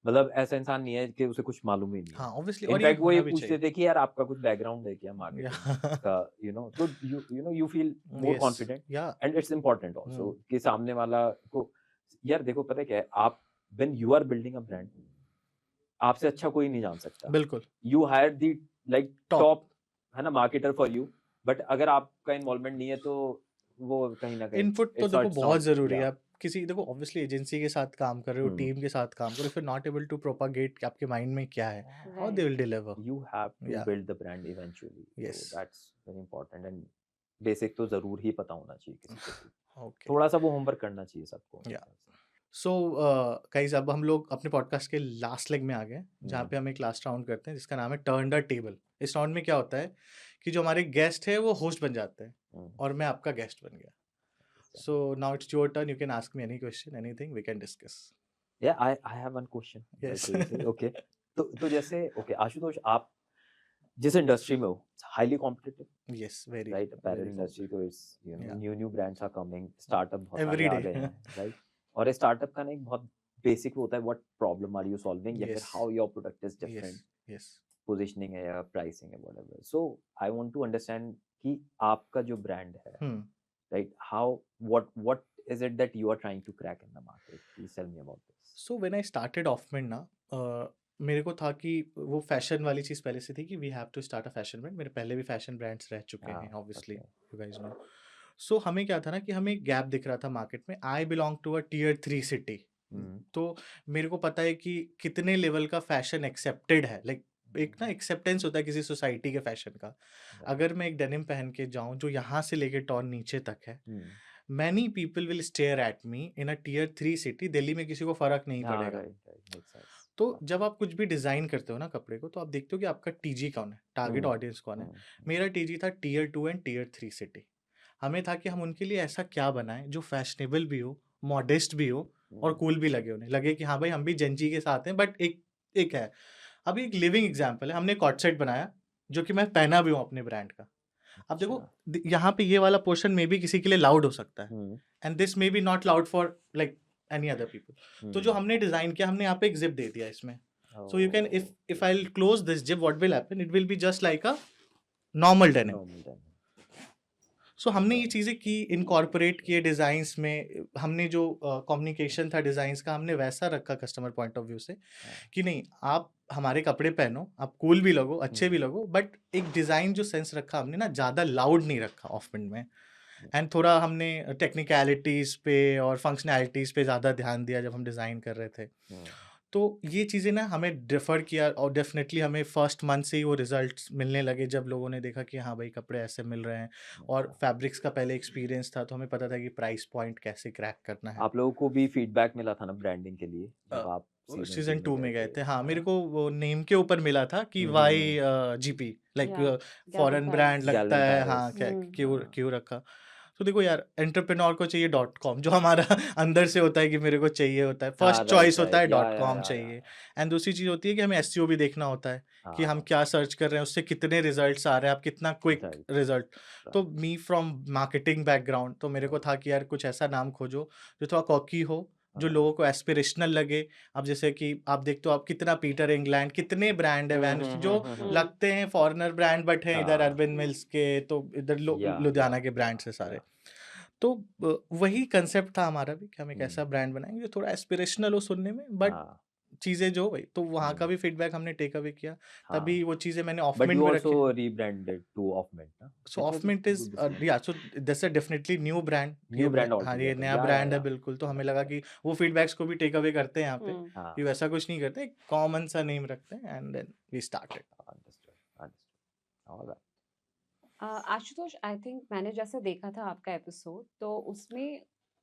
मतलब ऐसा इंसान नहीं है कि उसे कुछ मालूम ही नहीं है। हाँ, obviously, और ये इनफैक्ट वो ये होना भी पूछते चाहिए। थे कि यार आपका कुछ बैकग्राउंड है क्या मार्केटिंग Yeah. का, यू नो, तो you know you feel more Yes. Confident Yeah. And it's important also कि सामने वाला को, यार देखो पता है क्या है, आप when you are building a brand, आपसे अच्छा कोई नहीं जान सकता। बिल्कुल। You hire the like Top. Top है ना मार्केटर फॉर यू, बट अगर आपका इन्वॉल्वमेंट नहीं है तो वो कहीं ना कहीं इनपुट तो it's देखो not- बहुत जरूरी है। yeah. आप किसी देखो ऑब्वियसली एजेंसी के साथ काम कर रहे हो, टीम के साथ काम कर रहे हो, फिर नॉट एबल टू प्रोपागेट आपके माइंड में क्या है, how they will deliver. You have to Yeah. build the brand eventually. Yes. So that's very important and basic तो जरूर ही पता होना चाहिए किसी को भी। ओके, थोड़ा सा वो होमवर्क करना चाहिए सबको। Yeah. सो गाइस अब हम लोग अपने पॉडकास्ट के लास्ट लेग में आ गए, जहाँ पे हम एक लास्ट राउंड करते हैं जिसका नाम है टर्न द टेबल। इस राउंड में क्या होता है कि जो हमारे गेस्ट है वो होस्ट बन जाते हैं हम्म, और मैं आपका गेस्ट बन गया। So now it's your turn, you can ask me any question, anything we can discuss. Yeah, I have one question. Yes. Okay. तो जैसे okay आशुतोष, आप जिस इंडस्ट्री में हो, highly competitive, yes, very right? Apparel industry, तो it's you know Yeah. New brands are coming, startup बहुत सारे Every आ day. गए हैं, राइट? और स्टार्टअप का ना एक बहुत बेसिक होता है, what problem are you solving, या फिर Yes. How your product is different, Yes. yes. Positioning है या प्राइसिंग है whatever. So I want to understand कि आपका जो ब्रांड है, Hmm. right, how what is it that you are trying to crack in the market? Please tell me about this. So when I started Offmint ना, मेरे को था कि वो फैशन वाली चीज़ पहले से थी कि we have to start a fashion brand. मेरे पहले भी फैशन ब्रांड्स रह चुके हैं obviously, Okay. You guys know. So हमें क्या था ना कि हमें एक गैप दिख रहा था मार्केट में. I belong to a tier 3 city. Hmm. तो मेरे को पता है कि कितने लेवल का फैशन एक्सेप्टेड है. लाइक एक ना एक्सेप्टेंस होता है किसी सोसाइटी के फैशन का. Right. अगर मैं एक डेनिम पहन के जाऊं जो यहाँ से लेके टॉन नीचे तक है, Hmm. many people will stare at me in a tier 3 city. Delhi में किसी को फर्क नहीं हाँ, पड़ेगा. right, makes sense. तो जब आप कुछ भी डिजाइन करते हो ना कपड़े को, तो आप देखते हो कि आपका टीजी कौन है, टारगेट Hmm. ऑडियंस कौन है. Hmm. मेरा टीजी था टियर 2 एंड टियर 3 सिटी. हमें था कि हम उनके लिए ऐसा क्या बनाएं जो फैशनेबल भी हो, मॉडेस्ट भी हो और Hmm. कूल भी लगे. उन्हें लगे कि हाँ भाई हम भी जेंजी के साथ हैं, बट एक है. अभी एक लिविंग एग्जांपल है. हमने कॉट सेट बनाया जो कि मैं पहना भी हूँ अपने ब्रांड का. अब देखो अच्छा. यहाँ पे ये वाला पोर्शन में भी किसी के लिए लाउड हो सकता है, Hmm. And this may be not loud for like any other people. तो जो Hmm. हमने डिजाइन किया, हमने यहाँ पे एक जिप दे दिया इसमें. So you can, Oh. if I'll close this zip, what will happen? It will be just like a normal denim. Normal denim. So हमने ये Right. चीज़ें की, इनकॉर्पोरेट किए डिज़ाइंस में. हमने जो कम्युनिकेशन था डिज़ाइंस का, हमने वैसा रखा कस्टमर पॉइंट ऑफ व्यू से हाँ. कि नहीं, आप हमारे कपड़े पहनो, आप कूल भी लगो, अच्छे भी लगो, बट एक डिज़ाइन जो सेंस रखा हमने ना, ज़्यादा लाउड नहीं रखा ऑफमेंट में. एंड थोड़ा हमने टेक्निकलिटीज़ पे और फंक्शनैलिटीज़ पे ज़्यादा ध्यान दिया जब हम डिज़ाइन कर रहे थे. Hmm. तो ये चीज़ें ना हमें डिफ़र किया, और डेफिनेटली हमें फर्स्ट मंथ से ही वो रिजल्ट्स मिलने लगे जब लोगों ने देखा कि हाँ भाई कपड़े ऐसे मिल रहे हैं. और अच्छा. फैब्रिक्स का पहले एक्सपीरियंस था, तो हमें पता था कि प्राइस पॉइंट कैसे क्रैक करना है. आप लोगों को भी फीडबैक मिला था ना ब्रांडिंग के लिए जब आप सीजन 2 में गए थे. हाँ, मेरे हाँ? को वो नेम के ऊपर मिला था कि Y GP, like Yeah, foreign Gavin brand Paris. लगता Gavin है. Paris. हाँ, क्यों हाँ. क्यों रखा. तो देखो यार, एंटरप्रेन्योर को चाहिए .com, जो हमारा अंदर से होता है कि मेरे को चाहिए होता है. हाँ, फर्स्ट right, चॉइस होता है right. Yeah, .com yeah, चाहिए. yeah. एंड दूसरी चीज़ होती है कि हमें एसईओ भी देखना होता है कि हम हाँ. क्या सर्च कर रहे हैं, उससे कितने रिजल्ट्स आ रहे हैं, आप कितना क्विक Right, रिजल्ट. तो right. Me from marketing background, तो मेरे को था कि यार कुछ ऐसा नाम खोजो जो थोड़ा कॉकी हो, जो हाँ. लोगों को एस्पिरेशनल लगे. अब जैसे कि आप देखते हो, आप कितना पीटर इंग्लैंड, कितने ब्रांड है वैन जो लगते हैं फॉरेनर ब्रांड बट हैं इधर हाँ. अर्बन मिल्स के, तो इधर Yeah, लुधियाना yeah, के ब्रांड से yeah, सारे. yeah. तो वही कंसेप्ट था हमारा भी कि हम एक ऐसा हम्म. ब्रांड बनाएंगे जो थोड़ा एस्पिरेशनल हो सुनने में, बट हाँ. चीज़ें जो भाई, तो वहाँ का हम्म. भी फीडबैक हमने टेक अवे किया. हाँ. तभी वो चीज़ें मैंने But ऑफमिंट you में also रखी. rebranded to Offmint, ना? So Which was a Offmint is good decision. Yeah, so this is definitely new brand. New brand हाँ, ये altogether. नया Yeah, yeah, ब्रांड है yeah. बिल्कुल. तो हमें Right, लगा right. कि वो फीडबैक्स को भी टेक अवे करते हैं यहाँ पे, Hmm. हाँ. कि वैसा कुछ नहीं करते, कॉमन सा नेम रखते हैं. And then we started. Understood. Understood. All right. Ashutosh, I think मैंने जैसे देखा था आपका एपिसोड, तो उसमें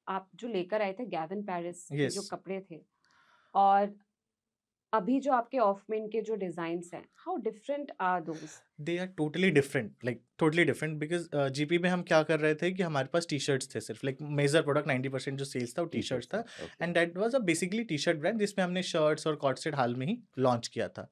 आप जो लेकर आए थे गैविन पेरिस के जो Yes. कपड़े थे, और अभी जो आपके ऑफमेंट के जो डिजाइन्स हैं, how different are those? They are totally different, like totally different. Because GP में हम क्या कर रहे थे कि हमारे पास टी शर्ट्स थे सिर्फ. लाइक मेजर प्रोडक्ट 90% जो सेल्स था वो टी शर्ट्स था. Okay. And that was a basically T shirt brand जिसमें हमने शर्ट्स और कॉट सेट हाल में ही लॉन्च किया था.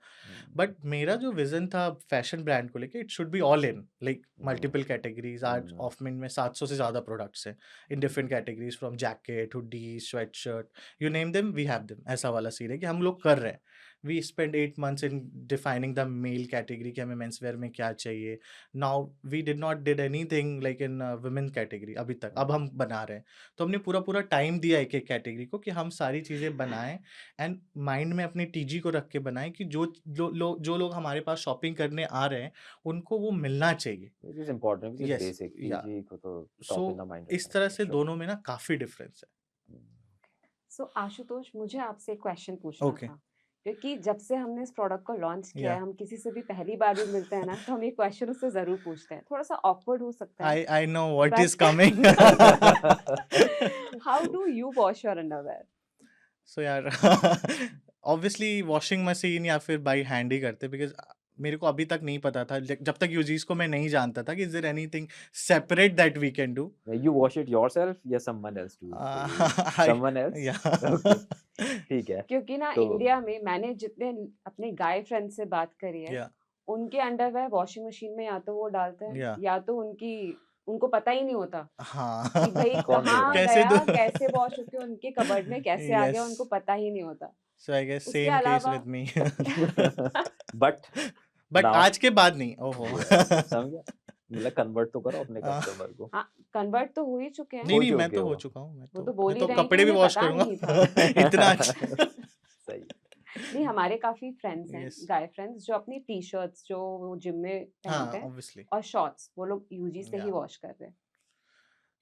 बट मेरा जो विजन था फैशन ब्रांड को लेके, it should be all in, like multiple categories. आज ऑफमिंट में 700 से ज़्यादा प्रोडक्ट्स हैं in different categories, from jacket, hoodie, sweatshirt, you name them we have them. ऐसा वाला सीन है कि हम लोग कर रहे हैं. We spend 8 months in defining the male category कि हमें मेंस वेयर में क्या चाहिए. Now we did not did anything like in women category अभी तक. अब हम बना रहे हैं, तो हमने पूरा टाइम दिया एक एक कैटेगरी को कि हम सारी चीज़ें बनाएं, एंड माइंड में अपनी टीजी को रख के बनाएं कि जो लोग हमारे पास शॉपिंग करने आ रहे हैं उनको वो मिलना चाहिए. Which is important, which is Yes, basic. yeah. TG को तो top so in the mind इस रखना तरह चाहिए, से sure. दोनों में ना काफ़ी डिफरेंस है. सो आशुतोष, मुझे आपसे एक क्वेश्चन पूछना Okay. था, क्योंकि जब से हमने इस प्रोडक्ट को लॉन्च किया है, Yeah. हम किसी से भी पहली बार भी मिलते हैं ना, तो हम ये क्वेश्चन उससे जरूर पूछते हैं. थोड़ा सा ऑकवर्ड हो सकता है, I know what But- is coming. How do you wash your underwear? So यार ऑब्वियसली वॉशिंग मशीन या फिर बाई हैंड ही करते. बिकॉज मेरे को अभी तक नहीं पता था, जब तक यूजीज को मैं नहीं जानता था कि is there anything separate that we can do. You wash it yourself या someone else do it for you? Someone else? Okay. ठीक है. क्योंकि ना तो- इंडिया में मैंने जितने अपने गाय फ्रेंड से बात करी है, या उनके अंडरवेयर वॉशिंग मशीन में या तो वो डालते हैं, Yeah. या तो उनको पता ही नहीं होता हाँ कि भाई कौन दे कहाँ रहा है? कैसे गया, दो- कैसे वॉश होके उनके कबर्ड में कैसे आ गया, Yes. उनको पता ही नहीं होता. सो आई गेस उसके सेम केस अलावा- with me. But but now आज के बाद नहीं, ओहो। yes, समझा, मतलब कन्वर्ट तो करो अपने हाँ। कस्टमर को। हाँ, कन्वर्ट तो हो ही चुके हैं। नहीं हो नहीं, मैं चुके तो हो हो। चुका हूँ, वो तो बोल मैं ही तो रहे हैं कि कपड़े भी उन्हें वॉश पता करूंगा। नहीं था। इतना अच्छा। सही। नहीं, हमारे काफी फ्रेंड्स हैं, Yes. गाय फ्रेंड्स, जो अपनी टी-शर्ट्स जो वो जिम में हाँ, पहनते हैं ऑब्वियसली। और शॉर्ट्स वो लोग यूजी से ही Yeah. वॉश कर रहे हैं।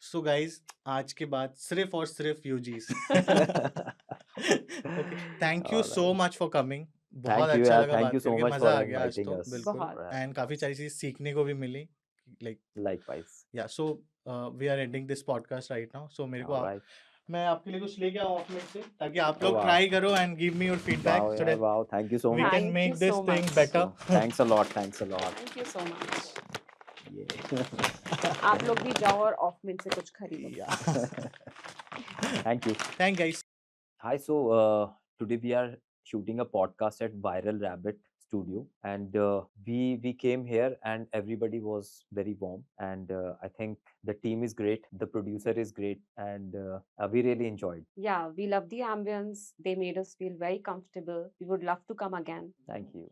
सो गाइस, आज के बाद सिर्फ और सिर्फ यूजीस। Okay, thank you so Alright. Much for coming. बहुत Thank you अच्छा यार, लगा thank बात you so करके, much मजा for आ गया आज inviting तो, us. बिल्कुल। बहुत। एंड काफी सारी चीज सीखने को भी मिली, like Likewise. Yeah so we are ending this podcast right now. So मेरे को Alright. मैं आपके लिए कुछ लेके आऊँ ऑफलाइन से, ताकि आप Oh लोग wow. ट्राई करो and give me your feedback Wow, so yeah, that wow. Thank you so we much. can Thank make you this so thing much. better. Thanks a lot. Thanks a lot. Thank you so much. Yeah. आप लोग भी जाओ और of minute से कुछ खरीदो। Yeah. Thank you. Thank guys. Hi, so today we are shooting a podcast at Viral Rabbit Studio, and we came here, and everybody was very warm, and I think the team is great, the producer is great, and we really enjoyed. Yeah, we love the ambience. They made us feel very comfortable. We would love to come again. Thank you.